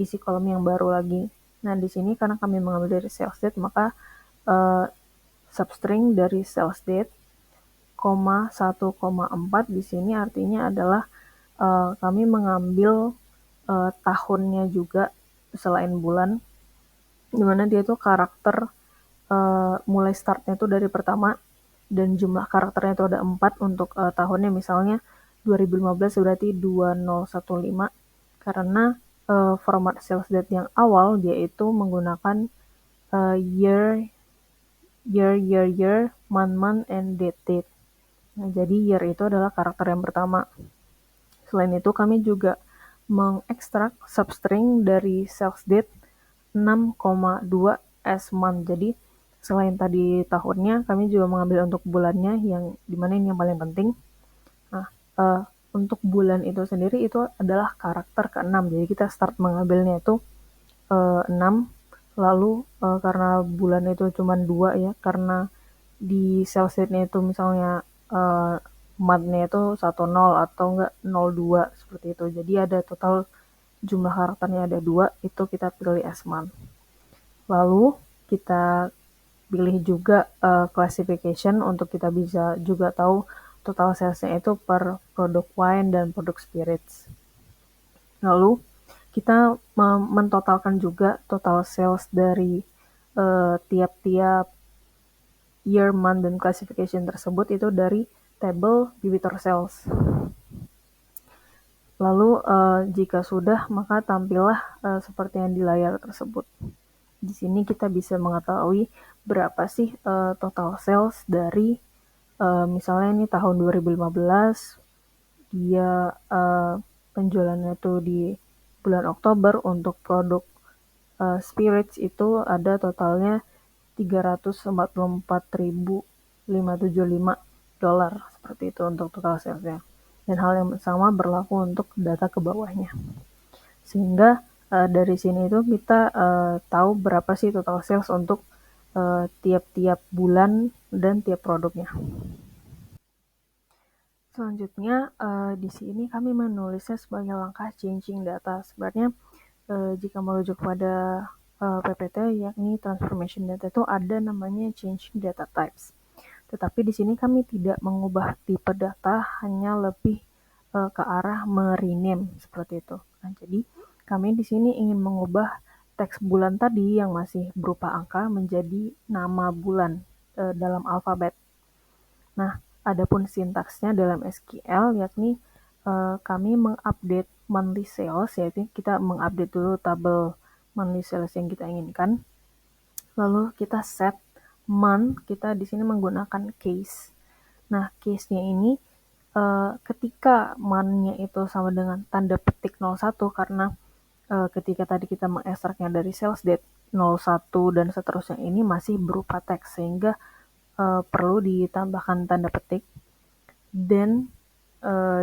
isi kolom yang baru lagi. Nah, di sini karena kami mengambil dari sales date, maka substring dari sales date, 1,4 di sini artinya adalah kami mengambil tahunnya juga selain bulan, dimana dia tuh karakter mulai startnya tuh dari pertama dan jumlah karakternya itu ada 4 untuk tahunnya, misalnya 2015 berarti 2015 karena format sales date yang awal dia itu menggunakan year, month, and date. Nah, jadi year itu adalah karakter yang pertama. Selain itu, kami juga mengekstrak substring dari sales date 6,2 as month. Jadi, selain tadi tahunnya, kami juga mengambil untuk bulannya, yang dimana ini yang paling penting. Nah, untuk bulan itu sendiri itu adalah karakter ke-6. Jadi, kita start mengambilnya itu 6. Lalu karena bulan itu cuma 2 ya, karena di sales date-nya itu misalnya month-nya itu 10 atau enggak 02 seperti itu. Jadi ada total jumlah karakternya ada 2, itu kita pilih as month. Lalu kita pilih juga classification untuk kita bisa juga tahu total sales-nya itu per produk wine dan produk spirits. Lalu kita mentotalkan juga total sales dari tiap-tiap year, month, dan classification tersebut itu dari table Bibitor sales. Lalu jika sudah, maka tampillah seperti yang di layar tersebut. Di sini kita bisa mengetahui berapa sih total sales dari misalnya ini tahun 2015, dia penjualannya tuh di bulan Oktober untuk produk spirits itu ada totalnya $344.575 seperti itu untuk total salesnya. Dan hal yang sama berlaku untuk data ke bawahnya. Sehingga dari sini itu kita tahu berapa sih total sales untuk tiap-tiap bulan dan tiap produknya. Selanjutnya di sini kami menulisnya sebagai langkah changing data. Sebenarnya jika merujuk pada PPT yakni transformation data itu ada namanya changing data types. Tetapi di sini kami tidak mengubah tipe data, hanya lebih ke arah merename seperti itu. Nah, jadi kami di sini ingin mengubah teks bulan tadi yang masih berupa angka menjadi nama bulan dalam alfabet. Nah, adapun sintaksnya dalam SQL yakni kami mengupdate monthly sales, yaitu kita mengupdate dulu tabel monthly sales yang kita inginkan. Lalu kita set month, kita di sini menggunakan case. Nah, case-nya ini ketika month-nya itu sama dengan tanda petik 01 karena ketika tadi kita mengekstraknya dari sales date 01 dan seterusnya ini masih berupa teks sehingga perlu ditambahkan tanda petik. Dan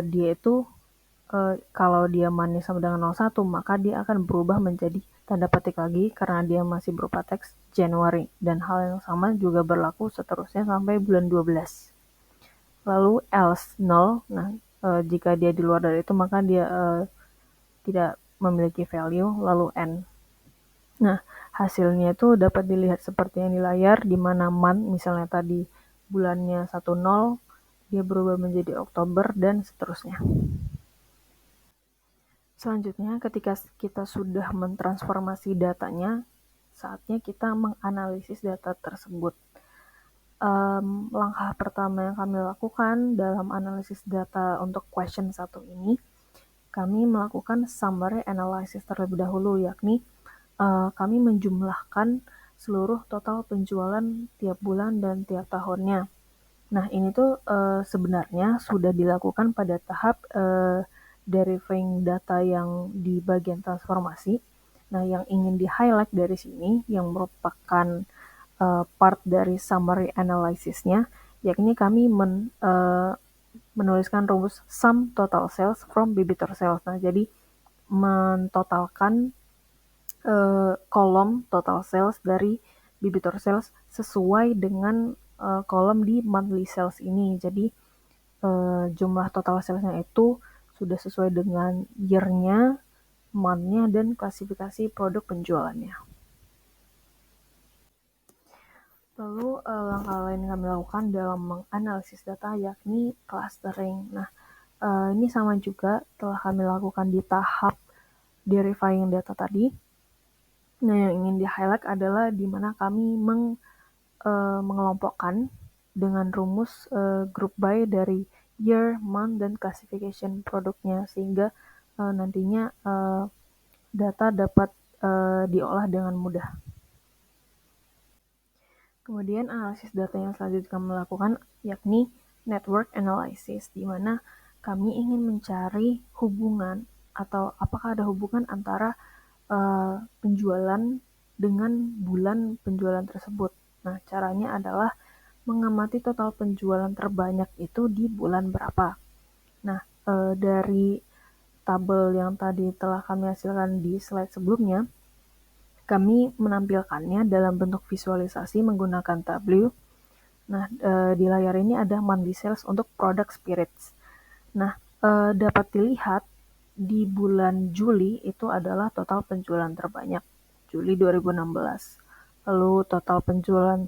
dia itu kalau dia month-nya sama dengan 01 maka dia akan berubah menjadi tanda petik lagi karena dia masih berupa teks January, dan hal yang sama juga berlaku seterusnya sampai bulan 12. Lalu else 0, nah jika dia di luar dari itu maka dia tidak memiliki value. Lalu n. Nah, hasilnya itu dapat dilihat seperti yang di layar, di mana month misalnya tadi bulannya 10, dia berubah menjadi Oktober dan seterusnya. Selanjutnya, ketika kita sudah mentransformasi datanya, saatnya kita menganalisis data tersebut. Langkah pertama yang kami lakukan dalam analisis data untuk question 1 ini, kami melakukan summary analysis terlebih dahulu, yakni kami menjumlahkan seluruh total penjualan tiap bulan dan tiap tahunnya. Nah, ini tuh sebenarnya sudah dilakukan pada tahap deriving data yang di bagian transformasi. Nah, yang ingin di-highlight dari sini, yang merupakan part dari summary analysis-nya, yakni kami menuliskan rumus sum total sales from Bibitor sales. Nah, jadi mentotalkan kolom total sales dari Bibitor sales sesuai dengan kolom di monthly sales ini. Jadi jumlah total salesnya itu sudah sesuai dengan year-nya, month-nya, dan klasifikasi produk penjualannya. Lalu langkah lain yang kami lakukan dalam menganalisis data yakni clustering. Nah, ini sama juga telah kami lakukan di tahap deriving data tadi. Nah, yang ingin di-highlight adalah di mana kami mengelompokkan dengan rumus group by dari year, month, dan classification produknya sehingga nantinya data dapat diolah dengan mudah. Kemudian analisis data yang selanjutnya kami lakukan yakni network analysis, di mana kami ingin mencari hubungan atau apakah ada hubungan antara penjualan dengan bulan penjualan tersebut. Nah, caranya adalah mengamati total penjualan terbanyak itu di bulan berapa. Nah, dari tabel yang tadi telah kami hasilkan di slide sebelumnya, kami menampilkannya dalam bentuk visualisasi menggunakan Tableau. Nah, di layar ini ada monthly sales untuk produk spirits. Nah, dapat dilihat di bulan Juli itu adalah total penjualan terbanyak, Juli 2016. Lalu total penjualan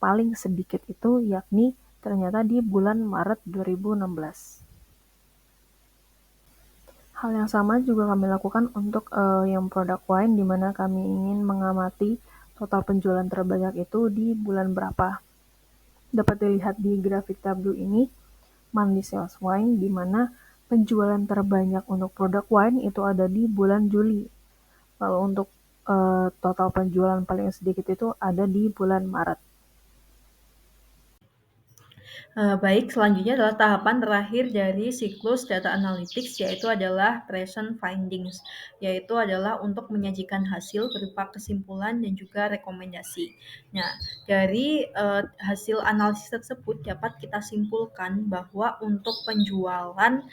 paling sedikit itu yakni ternyata di bulan Maret 2016. Hal yang sama juga kami lakukan untuk yang produk wine, di mana kami ingin mengamati total penjualan terbanyak itu di bulan berapa. Dapat dilihat di grafik Tableau ini, monthly sales wine, di mana penjualan terbanyak untuk produk wine itu ada di bulan Juli. Lalu untuk total penjualan paling sedikit itu ada di bulan Maret.
Baik, selanjutnya adalah tahapan terakhir dari siklus data analytics, yaitu adalah present findings, yaitu adalah untuk menyajikan hasil berupa kesimpulan dan juga rekomendasi. Nah, dari hasil analisis tersebut dapat kita simpulkan bahwa untuk penjualan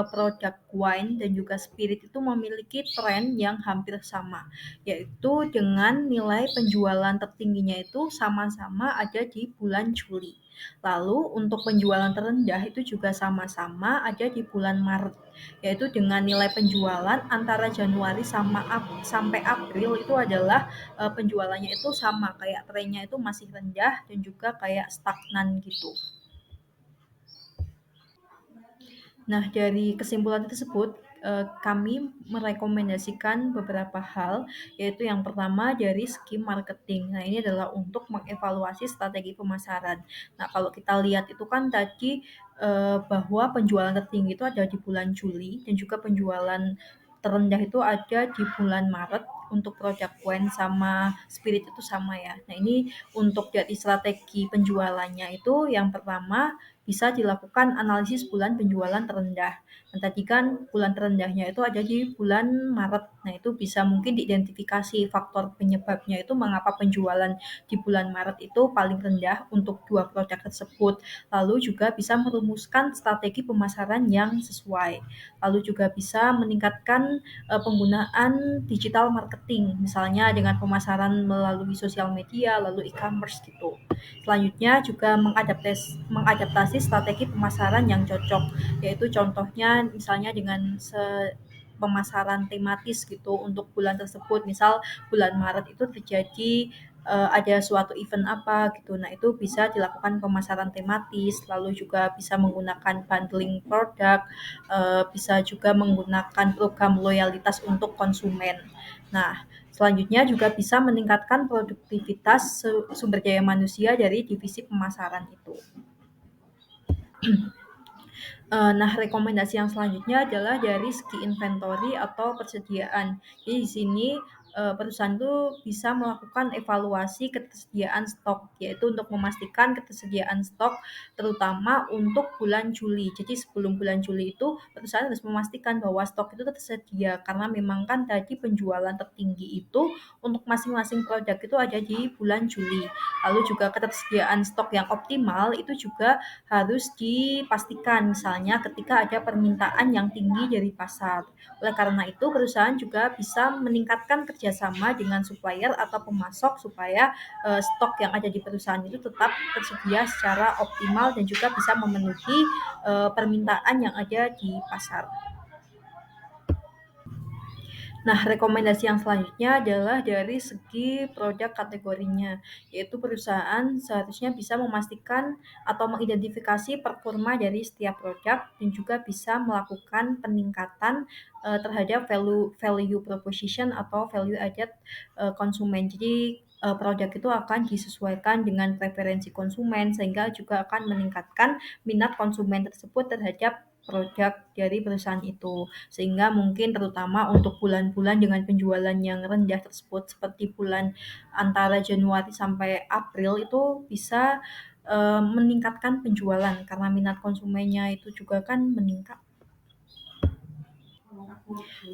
produk wine dan juga spirit itu memiliki tren yang hampir sama, yaitu dengan nilai penjualan tertingginya itu sama-sama ada di bulan Juli. Lalu untuk penjualan terendah itu juga sama-sama ada di bulan Maret, yaitu dengan nilai penjualan antara Januari sampai April itu adalah penjualannya itu sama, kayak trennya itu masih rendah dan juga kayak stagnan gitu. Nah, dari kesimpulan tersebut, kami merekomendasikan beberapa hal, yaitu yang pertama dari skim marketing. Nah, ini adalah untuk mengevaluasi strategi pemasaran. Nah, kalau kita lihat itu kan tadi bahwa penjualan tertinggi itu ada di bulan Juli dan juga penjualan terendah itu ada di bulan Maret untuk produk wine sama spirit itu sama ya. Nah, ini untuk dari strategi penjualannya itu yang pertama bisa dilakukan analisis bulan penjualan terendah. Dan tadi kan bulan terendahnya itu ada di bulan Maret. Nah, itu bisa mungkin diidentifikasi faktor penyebabnya itu mengapa penjualan di bulan Maret itu paling rendah untuk dua produk tersebut. Lalu juga bisa merumuskan strategi pemasaran yang sesuai. Lalu juga bisa meningkatkan penggunaan digital marketing, misalnya dengan pemasaran melalui sosial media, lalu e-commerce gitu. Selanjutnya juga mengadaptasi strategi pemasaran yang cocok, yaitu contohnya misalnya dengan pemasaran tematis gitu untuk bulan tersebut. Misal bulan Maret itu terjadi ada suatu event apa gitu. Nah, itu bisa dilakukan pemasaran tematis, lalu juga bisa menggunakan bundling produk, bisa juga menggunakan program loyalitas untuk konsumen. Nah, selanjutnya juga bisa meningkatkan produktivitas sumber daya manusia dari divisi pemasaran itu. Nah, rekomendasi yang selanjutnya adalah dari segi inventory atau persediaan. Jadi di sini perusahaan itu bisa melakukan evaluasi ketersediaan stok, yaitu untuk memastikan ketersediaan stok terutama untuk bulan Juli. Jadi sebelum bulan Juli itu perusahaan harus memastikan bahwa stok itu tersedia karena memang kan tadi penjualan tertinggi itu untuk masing-masing produk itu ada di bulan Juli. Lalu juga ketersediaan stok yang optimal itu juga harus dipastikan misalnya ketika ada permintaan yang tinggi dari pasar. Oleh karena itu, perusahaan juga bisa meningkatkan kerjasama dengan supplier atau pemasok supaya stok yang ada di perusahaan itu tetap tersedia secara optimal dan juga bisa memenuhi permintaan yang ada di pasar. Nah, rekomendasi yang selanjutnya adalah dari segi produk kategorinya, yaitu perusahaan seharusnya bisa memastikan atau mengidentifikasi performa dari setiap produk dan juga bisa melakukan peningkatan terhadap value proposition atau value added konsumen. Jadi produk itu akan disesuaikan dengan preferensi konsumen, sehingga juga akan meningkatkan minat konsumen tersebut terhadap produk dari perusahaan itu. Sehingga mungkin terutama untuk bulan-bulan dengan penjualan yang rendah tersebut, seperti bulan antara Januari sampai April, itu bisa meningkatkan penjualan karena minat konsumennya itu juga kan meningkat.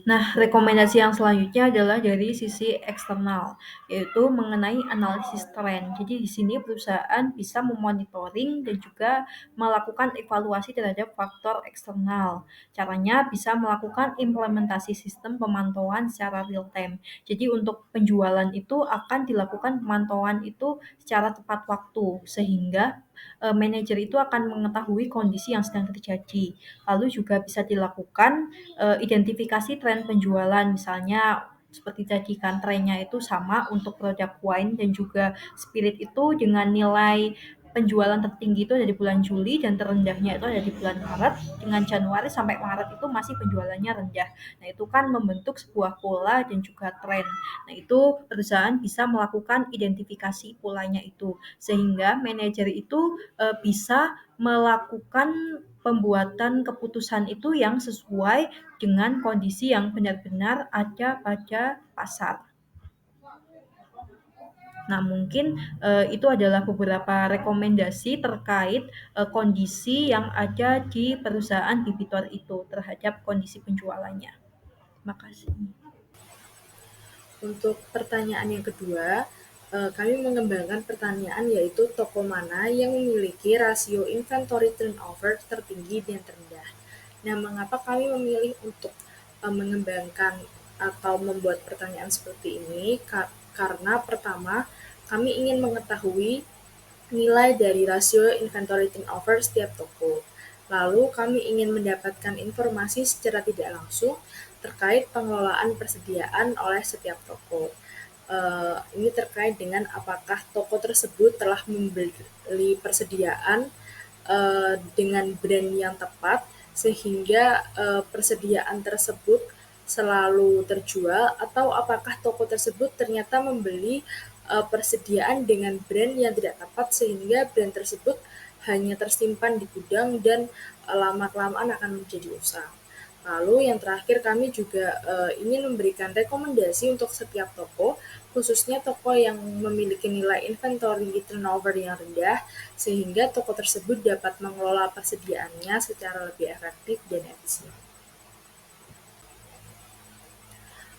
Nah, rekomendasi yang selanjutnya adalah dari sisi eksternal, yaitu mengenai analisis tren. Jadi di sini perusahaan bisa memonitoring dan juga melakukan evaluasi terhadap faktor eksternal. Caranya bisa melakukan implementasi sistem pemantauan secara real time. Jadi untuk penjualan itu akan dilakukan pemantauan itu secara tepat waktu, sehingga manajer itu akan mengetahui kondisi yang sedang terjadi. Lalu juga bisa dilakukan identifikasi tren penjualan, misalnya seperti tadi kan trennya itu sama untuk produk wine dan juga spirit itu dengan nilai penjualan tertinggi itu ada di bulan Juli dan terendahnya itu ada di bulan Maret, dengan Januari sampai Maret itu masih penjualannya rendah. Nah, itu kan membentuk sebuah pola dan juga tren. Nah, itu perusahaan bisa melakukan identifikasi polanya itu, sehingga manajer itu bisa melakukan pembuatan keputusan itu yang sesuai dengan kondisi yang benar-benar ada pada pasar. Nah, mungkin itu adalah beberapa rekomendasi terkait kondisi yang ada di perusahaan debitor itu terhadap kondisi penjualannya. Terima kasih.
Untuk pertanyaan yang kedua, kami mengembangkan pertanyaan yaitu toko mana yang memiliki rasio inventory turnover tertinggi dan terendah. Nah, mengapa kami memilih untuk mengembangkan atau membuat pertanyaan seperti ini? Karena pertama, kami ingin mengetahui nilai dari rasio inventory turnover setiap toko. Lalu kami ingin mendapatkan informasi secara tidak langsung terkait pengelolaan persediaan oleh setiap toko. Ini terkait dengan apakah toko tersebut telah membeli persediaan dengan brand yang tepat sehingga persediaan tersebut selalu terjual, atau apakah toko tersebut ternyata membeli persediaan dengan brand yang tidak tepat sehingga brand tersebut hanya tersimpan di gudang dan lama-kelamaan akan menjadi usang. Lalu yang terakhir kami juga ingin memberikan rekomendasi untuk setiap toko, khususnya toko yang memiliki nilai inventory turnover yang rendah, sehingga toko tersebut dapat mengelola persediaannya secara lebih efektif dan efisien.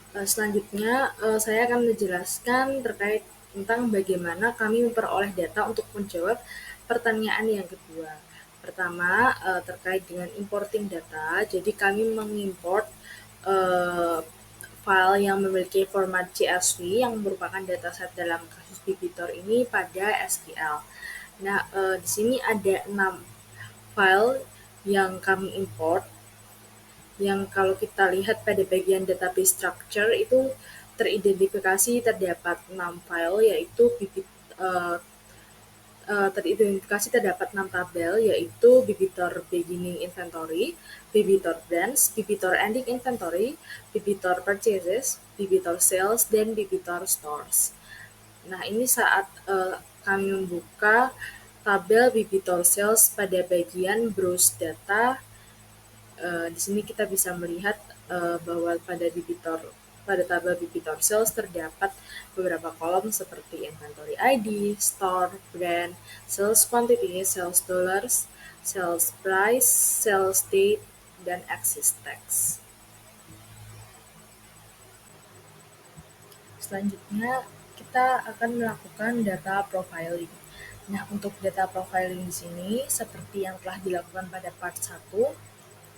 Selanjutnya saya akan menjelaskan terkait tentang bagaimana kami memperoleh data untuk menjawab pertanyaan yang kedua. Pertama, terkait dengan importing data, jadi kami mengimport file yang memiliki format CSV yang merupakan dataset dalam kasus Bibitor ini pada SQL. Nah, di sini ada 6 file yang kami import, yang kalau kita lihat pada bagian database structure itu teridentifikasi terdapat 6 file, yaitu teridentifikasi terdapat 6 tabel, yaitu Bibitor Beginning Inventory, Bibitor Brands, Bibitor Ending Inventory, Bibitor Purchases, Bibitor Sales, dan Bibitor Stores. Nah, ini saat kami membuka tabel Bibitor Sales pada bagian Browse Data, di sini kita bisa melihat bahwa pada tabel Bibitor Sales terdapat beberapa kolom seperti Inventory ID, Store, Brand, Sales Quantity, Sales Dollars, Sales Price, Sales Date, dan Access Tax. Selanjutnya, kita akan melakukan data profiling. Nah, untuk data profiling di sini, seperti yang telah dilakukan pada part 1,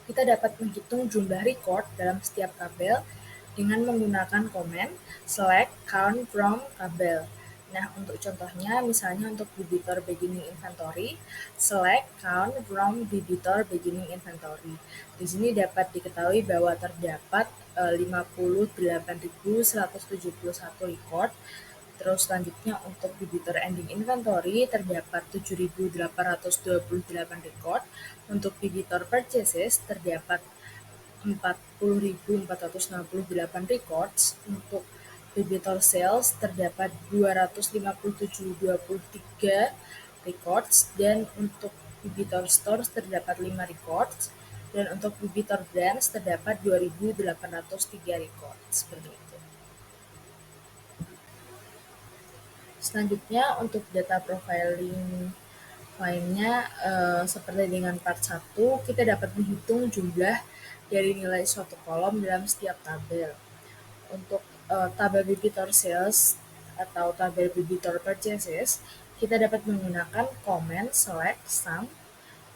kita dapat menghitung jumlah record dalam setiap tabel dengan menggunakan komen select count from tabel. Nah, untuk contohnya, misalnya untuk Bibitor Beginning Inventory, select count from Bibitor Beginning Inventory. Di sini dapat diketahui bahwa terdapat 58.171 record. Terus selanjutnya untuk Bibitor Ending Inventory terdapat 7.828 record. Untuk Bibitor Purchases terdapat 40.468 records. Untuk debitor sales terdapat 257,23 records, dan untuk debitor stores terdapat 5 records, dan untuk debitor brands terdapat 2.803 records. Seperti itu. Selanjutnya untuk data profiling lainnya, seperti dengan part 1, kita dapat menghitung jumlah dari nilai suatu kolom dalam setiap tabel. Untuk tabel debitor sales atau tabel debitor purchases, kita dapat menggunakan comment select sum.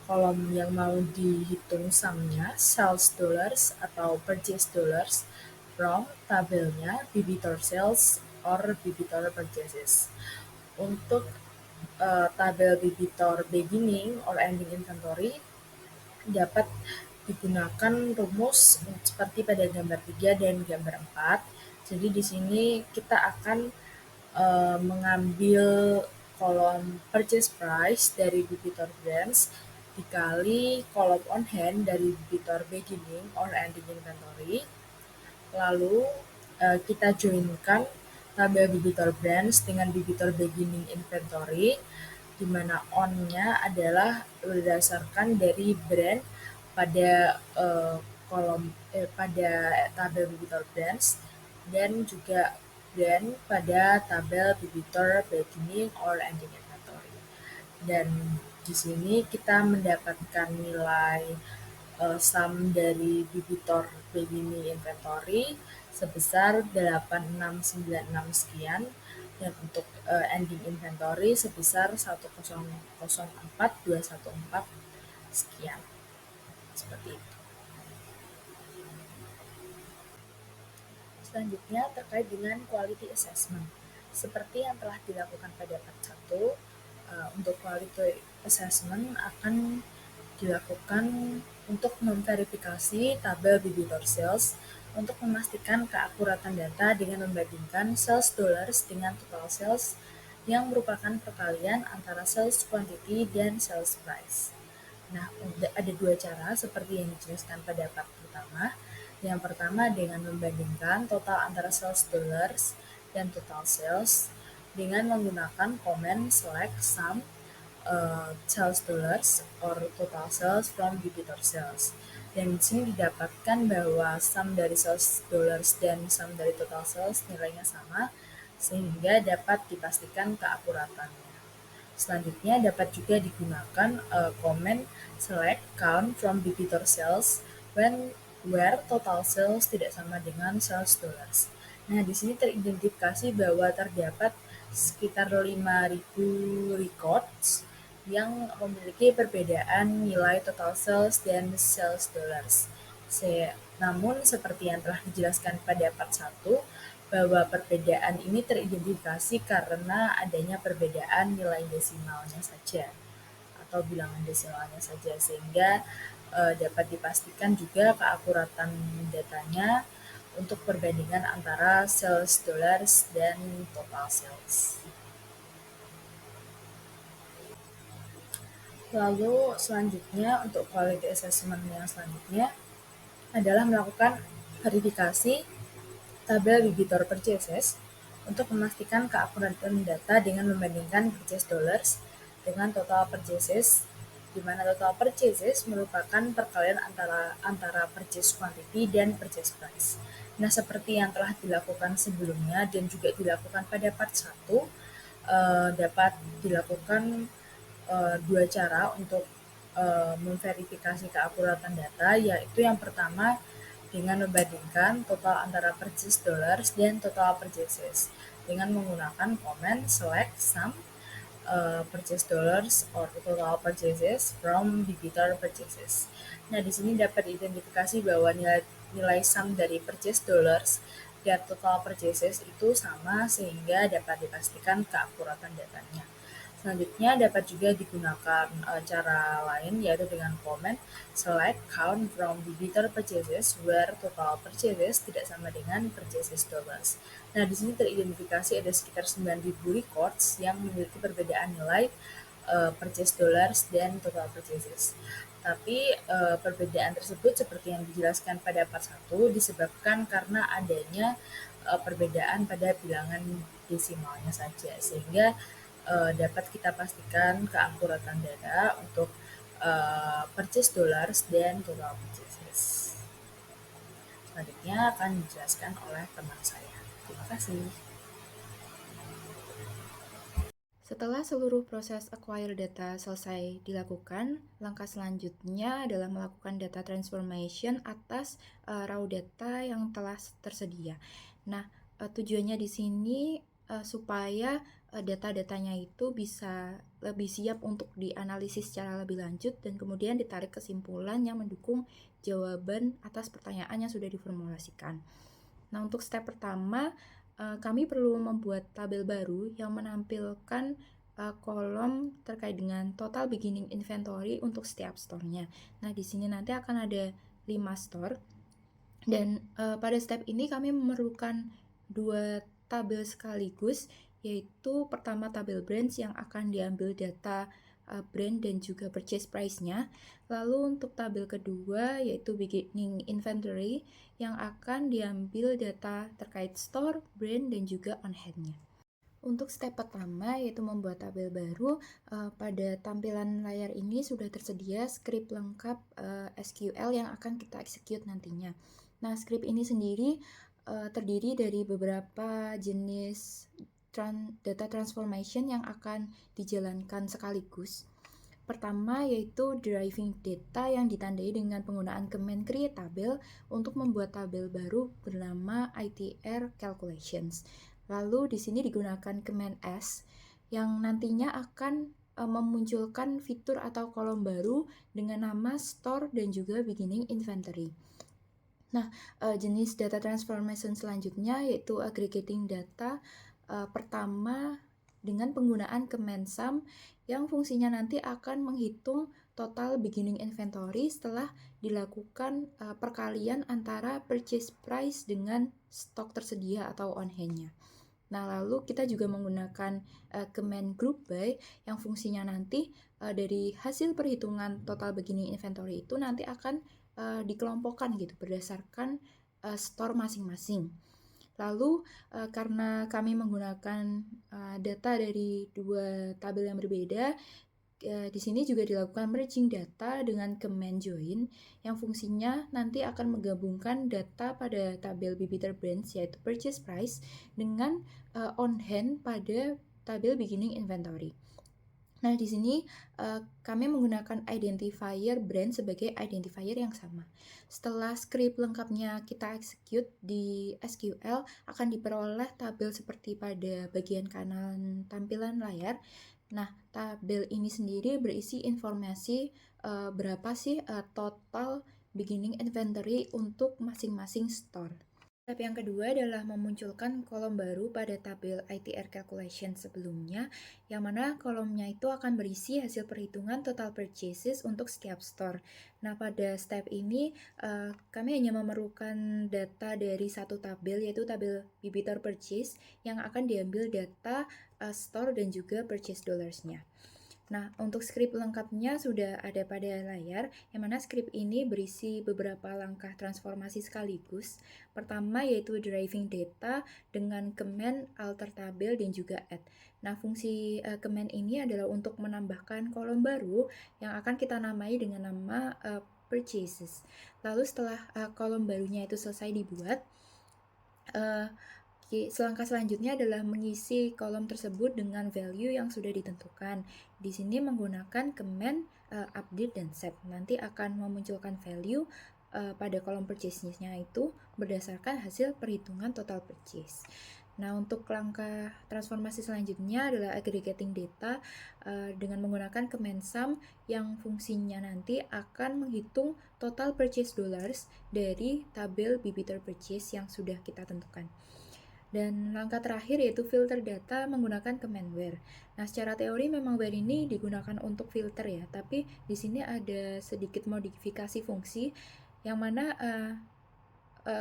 Kolom yang mau dihitung sumnya sales dollars atau purchase dollars from tabelnya debitor sales or debitor purchases. Untuk tabel debitor beginning or ending inventory dapat digunakan rumus seperti pada gambar 3 dan gambar 4. Jadi di sini kita akan mengambil kolom purchase price dari debitor brands dikali kolom on hand dari debitor beginning or ending inventory. Lalu kita joinkan tabel debitor brands dengan debitor beginning inventory, di mana on-nya adalah berdasarkan dari brand pada pada tabel debitor brands, dan juga brand pada tabel debitor beginning or ending inventory. Dan di sini kita mendapatkan nilai sum dari debitor beginning inventory sebesar 8696 sekian, dan untuk ending inventory sebesar 1004214 sekian. Seperti itu. Selanjutnya terkait dengan quality assessment. Seperti yang telah dilakukan pada part 1, untuk quality assessment akan dilakukan untuk memverifikasi tabel debitor sales untuk memastikan keakuratan data dengan membandingkan sales dollars dengan total sales yang merupakan perkalian antara sales quantity dan sales price. Nah, ada dua cara seperti yang dijelaskan pada part pertama. Yang pertama dengan membandingkan total antara sales dollars dan total sales dengan menggunakan comment select sum sales dollars or total sales from debitor sales. Dan di sini didapatkan bahwa sum dari sales dollars dan sum dari total sales nilainya sama, sehingga dapat dipastikan keakuratannya. Selanjutnya dapat juga digunakan comment select count from debitor sales where total sales tidak sama dengan sales dollars. Nah, di sini teridentifikasi bahwa terdapat sekitar 5.000 records yang memiliki perbedaan nilai total sales dan sales dollars. Namun seperti yang telah dijelaskan pada part 1, bahwa perbedaan ini teridentifikasi karena adanya perbedaan nilai desimalnya saja atau bilangan desimalnya saja, sehingga dapat dipastikan juga keakuratan datanya untuk perbandingan antara sales dollars dan total sales. Lalu selanjutnya untuk quality assessment yang selanjutnya adalah melakukan verifikasi tabel debitor purchases untuk memastikan keakuratan data dengan membandingkan purchase dollars dengan total purchases, di mana total purchases merupakan perkalian antara purchase quantity dan purchase price. Nah, seperti yang telah dilakukan sebelumnya dan juga dilakukan pada part 1, dapat dilakukan dua cara untuk memverifikasi keakuratan data, yaitu yang pertama dengan membandingkan total antara purchase dollars dan total purchases dengan menggunakan comment select sum purchase dollars or total purchases from debitor purchases. Nah, di sini dapat diidentifikasi bahwa nilai sum dari purchase dollars dan total purchases itu sama, sehingga dapat dipastikan keakuratan datanya. Selanjutnya dapat juga digunakan cara lain, yaitu dengan comment select count from debitor purchases where total purchases tidak sama dengan purchases dollars. Nah, di sini teridentifikasi ada sekitar 9.000 records yang memiliki perbedaan nilai purchase dollars dan total purchases. Tapi perbedaan tersebut seperti yang dijelaskan pada part 1 disebabkan karena adanya perbedaan pada bilangan desimalnya saja, sehingga dapat kita pastikan keakuratan data untuk purchase dollars dan total purchases. Selanjutnya akan dijelaskan oleh teman saya. Terima kasih.
Setelah seluruh proses acquire data selesai dilakukan, langkah selanjutnya adalah melakukan data transformation atas raw data yang telah tersedia. Nah, tujuannya di sini supaya data-datanya itu bisa lebih siap untuk dianalisis secara lebih lanjut dan kemudian ditarik kesimpulan yang mendukung jawaban atas pertanyaan yang sudah diformulasikan. Nah, untuk step pertama, kami perlu membuat tabel baru yang menampilkan kolom terkait dengan total beginning inventory untuk setiap store-nya. Nah, di sini nanti akan ada 5 store. Dan pada step ini kami memerlukan 2 tabel sekaligus, yaitu pertama tabel brands yang akan diambil data brand dan juga purchase price-nya. Lalu untuk tabel kedua yaitu beginning inventory yang akan diambil data terkait store, brand, dan juga on hand-nya. Untuk step pertama yaitu membuat tabel baru, pada tampilan layar ini sudah tersedia script lengkap SQL yang akan kita execute nantinya. Nah, script ini sendiri terdiri dari beberapa jenis data transformation yang akan dijalankan sekaligus. Pertama yaitu deriving data yang ditandai dengan penggunaan command create table untuk membuat tabel baru bernama ITR calculations. Lalu di sini digunakan command S yang nantinya akan memunculkan fitur atau kolom baru dengan nama store dan juga beginning inventory. Nah, jenis data transformation selanjutnya yaitu aggregating data pertama dengan penggunaan command sum yang fungsinya nanti akan menghitung total beginning inventory setelah dilakukan perkalian antara purchase price dengan stok tersedia atau on hand-nya. Nah, lalu kita juga menggunakan command group by yang fungsinya nanti dari hasil perhitungan total beginning inventory itu nanti akan dikelompokkan gitu berdasarkan store masing-masing. Lalu karena kami menggunakan data dari 2 tabel yang berbeda, di sini juga dilakukan merging data dengan command join yang fungsinya nanti akan menggabungkan data pada tabel Bibiter Brands yaitu purchase price dengan on hand pada tabel beginning inventory. Nah, di sini kami menggunakan identifier brand sebagai identifier yang sama. Setelah script lengkapnya kita execute di SQL, akan diperoleh tabel seperti pada bagian kanan tampilan layar. Nah, tabel ini sendiri berisi informasi berapa sih total beginning inventory untuk masing-masing store. Step yang kedua adalah memunculkan kolom baru pada tabel ITR calculation sebelumnya, yang mana kolomnya itu akan berisi hasil perhitungan total purchases untuk setiap store. Nah, pada step ini kami hanya memerlukan data dari satu tabel, yaitu tabel Bibiter Purchase, yang akan diambil data store dan juga purchase dollars-nya. Nah, untuk script lengkapnya sudah ada pada layar, yang mana script ini berisi beberapa langkah transformasi sekaligus. Pertama yaitu deriving data dengan command alter tabel dan juga add. Nah, fungsi command ini adalah untuk menambahkan kolom baru yang akan kita namai dengan nama purchases. Lalu setelah kolom barunya itu selesai dibuat, selangkah selanjutnya adalah mengisi kolom tersebut dengan value yang sudah ditentukan. Di sini menggunakan command update dan set. Nanti akan memunculkan value pada kolom purchase-nya itu berdasarkan hasil perhitungan total purchase. Nah, untuk langkah transformasi selanjutnya adalah aggregating data dengan menggunakan command sum yang fungsinya nanti akan menghitung total purchase dollars dari tabel Bibiter Purchase yang sudah kita tentukan. Dan langkah terakhir yaitu filter data menggunakan command where. Nah, secara teori memang where ini digunakan untuk filter ya, tapi di sini ada sedikit modifikasi fungsi yang mana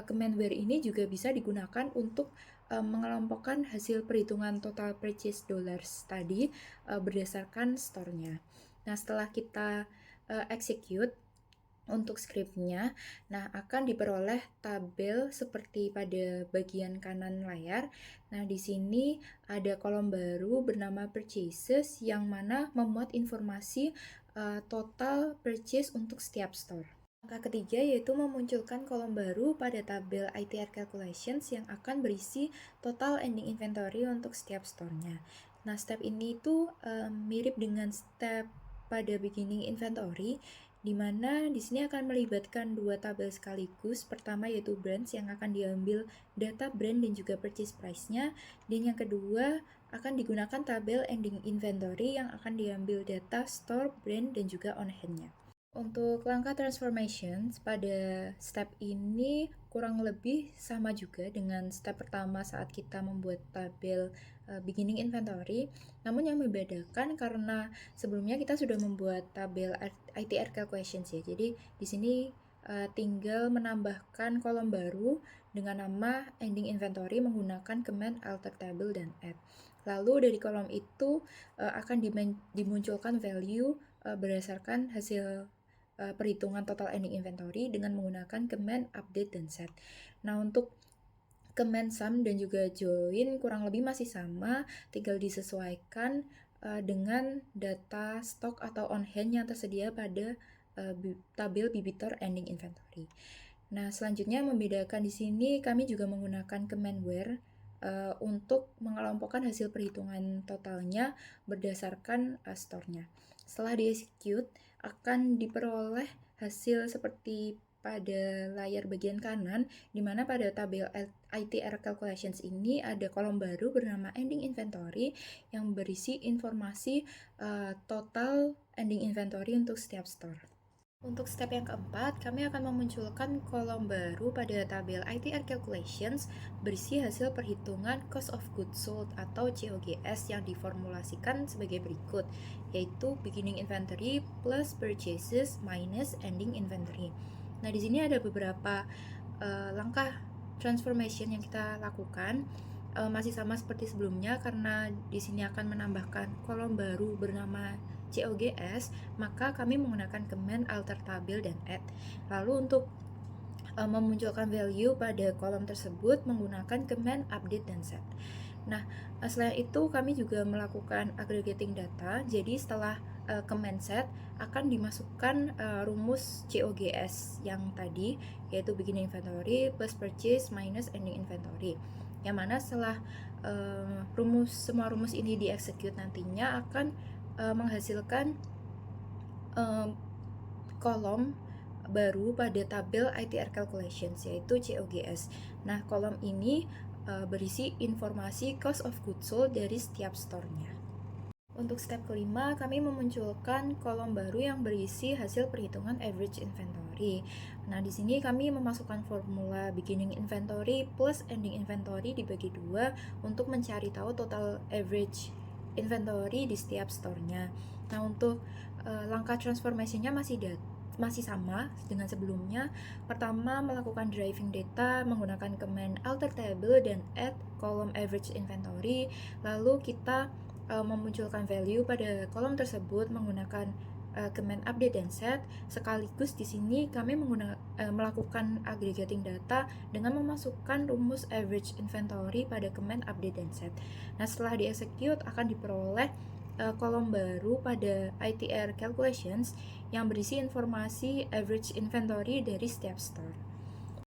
command where ini juga bisa digunakan untuk mengelompokkan hasil perhitungan total purchase dollars tadi berdasarkan store-nya. Nah, setelah kita execute, Untuk scriptnya, nah akan diperoleh tabel seperti pada bagian kanan layar. Nah, di sini ada kolom baru bernama purchases yang mana memuat informasi total purchase untuk setiap store. Langkah ketiga yaitu memunculkan kolom baru pada tabel ITR calculations yang akan berisi total ending inventory untuk setiap store-nya. Nah, step ini itu mirip dengan step pada beginning inventory, di mana di sini akan melibatkan dua tabel sekaligus. Pertama yaitu brands yang akan diambil data brand dan juga purchase price-nya, dan yang kedua akan digunakan tabel ending inventory yang akan diambil data store, brand, dan juga on hand-nya. Untuk langkah transformation pada step ini kurang lebih sama juga dengan step pertama saat kita membuat tabel beginning inventory. Namun yang membedakan karena sebelumnya kita sudah membuat tabel ITR calculations ya. Jadi di sini tinggal menambahkan kolom baru dengan nama ending inventory menggunakan command alter table dan add. Lalu dari kolom itu akan dimunculkan value berdasarkan hasil perhitungan total ending inventory dengan menggunakan command update dan set. Nah, untuk command sum dan juga join kurang lebih masih sama, tinggal disesuaikan dengan data stok atau on hand yang tersedia pada tabel bibitor ending inventory. Nah, selanjutnya membedakan di sini kami juga menggunakan command where untuk mengelompokkan hasil perhitungan totalnya berdasarkan store-nya. Setelah di-execute, akan diperoleh hasil seperti pada layar bagian kanan, di mana pada tabel ITR calculations ini ada kolom baru bernama ending inventory yang berisi informasi total ending inventory untuk setiap store. Untuk step yang keempat, kami akan memunculkan kolom baru pada tabel ITR calculations berisi hasil perhitungan cost of goods sold atau COGS yang diformulasikan sebagai berikut, yaitu beginning inventory plus purchases minus ending inventory. Nah, di sini ada beberapa langkah transformation yang kita lakukan. Masih sama seperti sebelumnya karena di sini akan menambahkan kolom baru bernama COGS, maka kami menggunakan command alter table dan add. Lalu untuk memunculkan value pada kolom tersebut menggunakan command update dan set. Nah, selain itu kami juga melakukan aggregating data. Jadi setelah command set akan dimasukkan rumus COGS yang tadi, yaitu beginning inventory plus purchase minus ending inventory. Yang mana setelah semua rumus ini di-execute nantinya akan menghasilkan kolom baru pada tabel ITR calculations yaitu COGS. Nah, kolom ini berisi informasi cost of goods sold dari setiap store-nya. Untuk step kelima, kami memunculkan kolom baru yang berisi hasil perhitungan average inventory. Nah, di sini kami memasukkan formula beginning inventory plus ending inventory dibagi 2 untuk mencari tahu total average inventory di setiap store-nya. Nah, untuk langkah transformation-nya masih sama dengan sebelumnya. Pertama, melakukan driving data menggunakan command alter table dan add kolom average inventory. Lalu kita memunculkan value pada kolom tersebut menggunakan command update dan set. Sekaligus di sini kami melakukan aggregating data dengan memasukkan rumus average inventory pada command update dan set. Nah, setelah di-execute akan diperoleh kolom baru pada ITR calculations yang berisi informasi average inventory dari setiap store.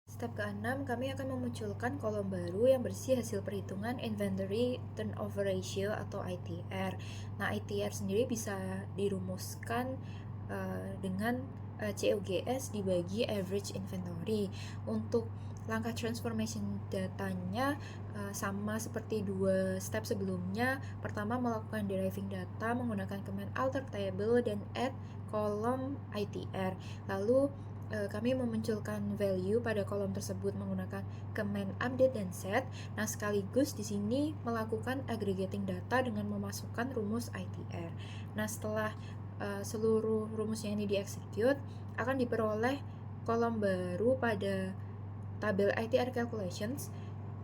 Step ke-6, kami akan memunculkan kolom baru yang berisi hasil perhitungan inventory turnover ratio atau ITR. Nah, ITR sendiri bisa dirumuskan dengan COGS dibagi average inventory. Untuk langkah transformation datanya sama seperti 2 step sebelumnya. Pertama, melakukan deriving data menggunakan command alter table dan add kolom ITR. Lalu kami memunculkan value pada kolom tersebut menggunakan command update dan set. Nah, sekaligus di sini melakukan aggregating data dengan memasukkan rumus ITR. Nah, setelah seluruh rumusnya ini di-execute, akan diperoleh kolom baru pada tabel ITR calculations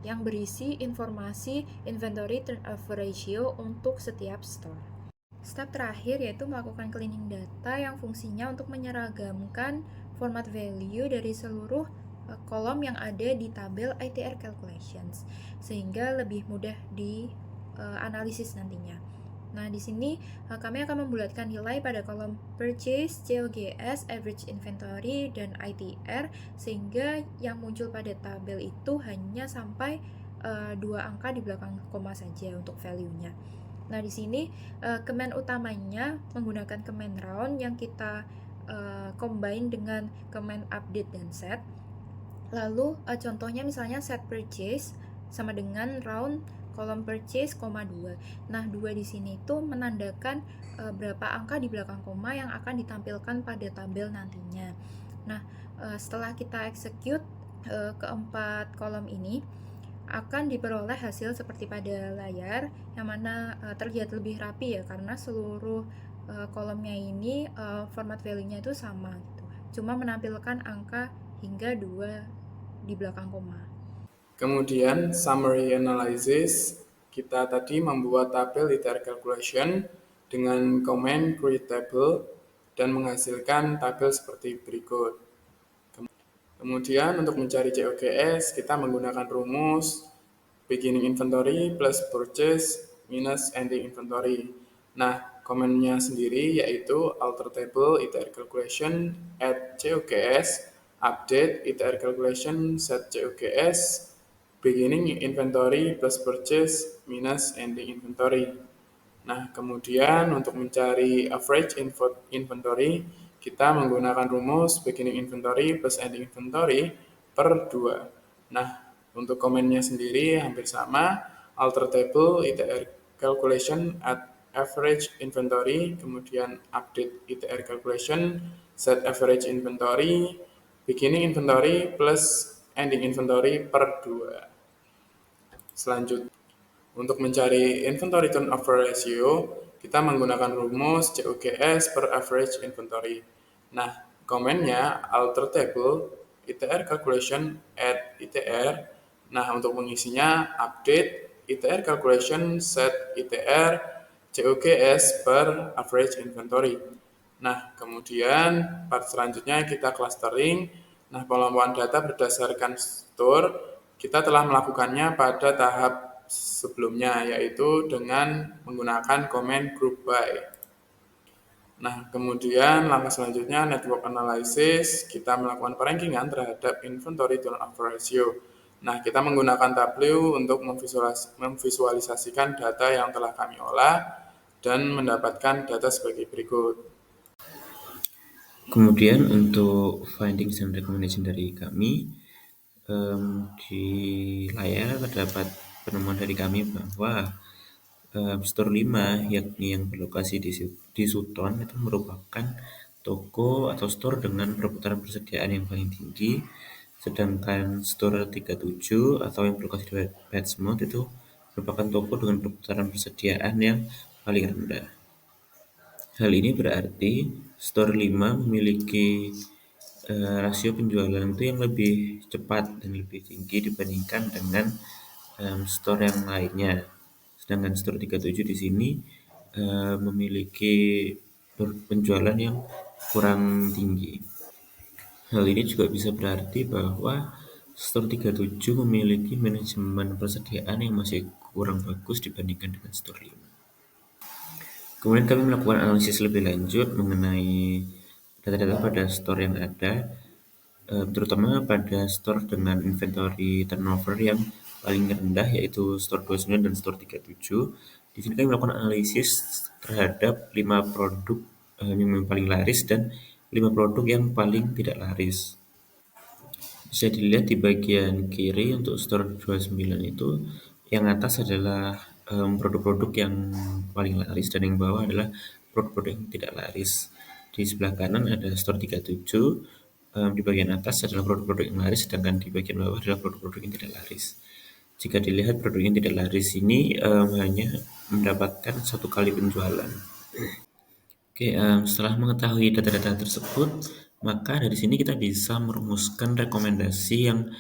yang berisi informasi inventory turnover ratio untuk setiap store. Step terakhir yaitu melakukan cleaning data yang fungsinya untuk menyeragamkan format value dari seluruh kolom yang ada di tabel ITR calculations, sehingga lebih mudah di analisis nantinya. Nah, di sini kami akan membulatkan nilai pada kolom purchase, COGS, average inventory, dan ITR, sehingga yang muncul pada tabel itu hanya sampai 2 angka di belakang koma saja untuk value-nya. Nah, di sini command utamanya menggunakan command round yang kita combine dengan command update dan set. Lalu contohnya misalnya set purchase sama dengan round kolom purchase, 2. Nah, 2 di sini itu menandakan berapa angka di belakang koma yang akan ditampilkan pada tabel nantinya. Nah, setelah kita execute keempat kolom ini, akan diperoleh hasil seperti pada layar, yang mana terlihat lebih rapi ya, karena seluruh kolomnya ini format value-nya itu sama gitu. Cuma menampilkan angka hingga 2 di belakang koma.
Kemudian summary analysis, kita tadi membuat tabel ITR calculation dengan command create table dan menghasilkan tabel seperti berikut. Kemudian untuk mencari COGS, kita menggunakan rumus beginning inventory plus purchase minus ending inventory. Nah, komennya sendiri yaitu alter table ITR calculation add COGS, update ITR calculation set COGS, beginning inventory plus purchase minus ending inventory. Nah, kemudian untuk mencari average inventory, kita menggunakan rumus beginning inventory plus ending inventory per 2. Nah, untuk komennya sendiri hampir sama, alter table ITR calculation at average inventory, kemudian update ITR calculation, set average inventory, beginning inventory plus ending inventory per 2. Selanjutnya, untuk mencari inventory turnover ratio, kita menggunakan rumus COGS per average inventory. Nah, komennya alter table ITR calculation at ITR. Nah, untuk mengisinya update ITR calculation set ITR COGS per average inventory. Nah, kemudian part selanjutnya kita clustering. Nah, pelompokan data berdasarkan store kita telah melakukannya pada tahap sebelumnya, yaitu dengan menggunakan command group by. Nah, kemudian langkah selanjutnya network analysis, kita melakukan perankingan terhadap inventory turnover ratio. Nah, kita menggunakan Tableau untuk memvisualisasikan data yang telah kami olah dan mendapatkan data sebagai berikut.
Kemudian untuk findings and recommendation dari kami, di layar terdapat penemuan dari kami bahwa Store 5 yakni yang berlokasi di Sutton itu merupakan toko atau store dengan perputaran persediaan yang paling tinggi, sedangkan Store 37 atau yang berlokasi di Portsmouth itu merupakan toko dengan perputaran persediaan yang paling rendah. Hal ini berarti Store 5 memiliki rasio penjualan itu yang lebih cepat dan lebih tinggi dibandingkan dengan store yang lainnya. Sedangkan store 37 di sini memiliki penjualan yang kurang tinggi. Hal ini juga bisa berarti bahwa store 37 memiliki manajemen persediaan yang masih kurang bagus dibandingkan dengan store 5. Kemudian kami melakukan analisis lebih lanjut mengenai data-data pada store yang ada, terutama pada store dengan inventory turnover yang paling rendah, yaitu store 29 dan store 37. Di sini kami melakukan analisis terhadap 5 produk yang paling laris dan 5 produk yang paling tidak laris. Bisa dilihat di bagian kiri untuk store 29 itu, yang atas adalah produk-produk yang paling laris dan yang bawah adalah produk-produk yang tidak laris. Di sebelah kanan ada store 37, di bagian atas adalah produk-produk yang laris, sedangkan di bagian bawah adalah produk-produk yang tidak laris. Jika dilihat produk yang tidak laris ini hanya mendapatkan 1 kali penjualan. Oke, setelah mengetahui data-data tersebut, maka dari sini kita bisa merumuskan rekomendasi yang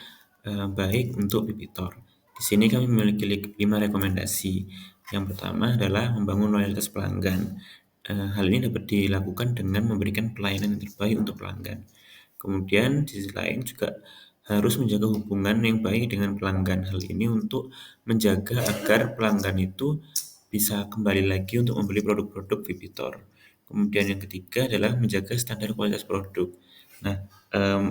baik untuk Pipitor. Di sini kami memiliki 5 rekomendasi. Yang pertama adalah membangun loyalitas pelanggan. Hal ini dapat dilakukan dengan memberikan pelayanan yang terbaik untuk pelanggan. Kemudian di sisi lain juga harus menjaga hubungan yang baik dengan pelanggan. Hal ini untuk menjaga agar pelanggan itu bisa kembali lagi untuk membeli produk-produk Vipitor. Kemudian yang ketiga adalah menjaga standar kualitas produk. Nah,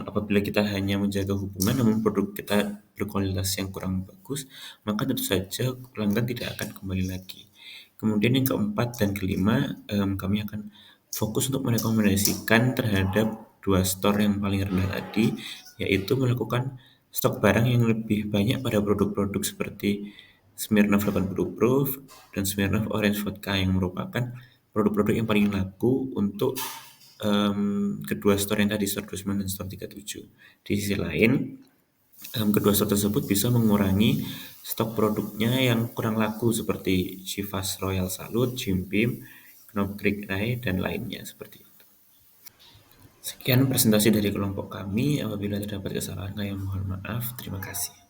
apabila kita hanya menjaga hubungan namun produk kita berkualitas yang kurang bagus, maka tentu saja pelanggan tidak akan kembali lagi. Kemudian yang keempat dan kelima, kami akan fokus untuk merekomendasikan terhadap 2 store yang paling rendah tadi, yaitu melakukan stok barang yang lebih banyak pada produk-produk seperti Smirnoff 80 Proof dan Smirnoff Orange Vodka yang merupakan produk-produk yang paling laku untuk kedua store yang tadi, store 29 dan store 37. Di sisi lain, kedua store tersebut bisa mengurangi stok produknya yang kurang laku seperti Chivas Royal Salute, Jim Beam, Knob Creek Rye, dan lainnya seperti itu. Sekian presentasi dari kelompok kami. Apabila terdapat kesalahan, kami mohon maaf. Terima kasih.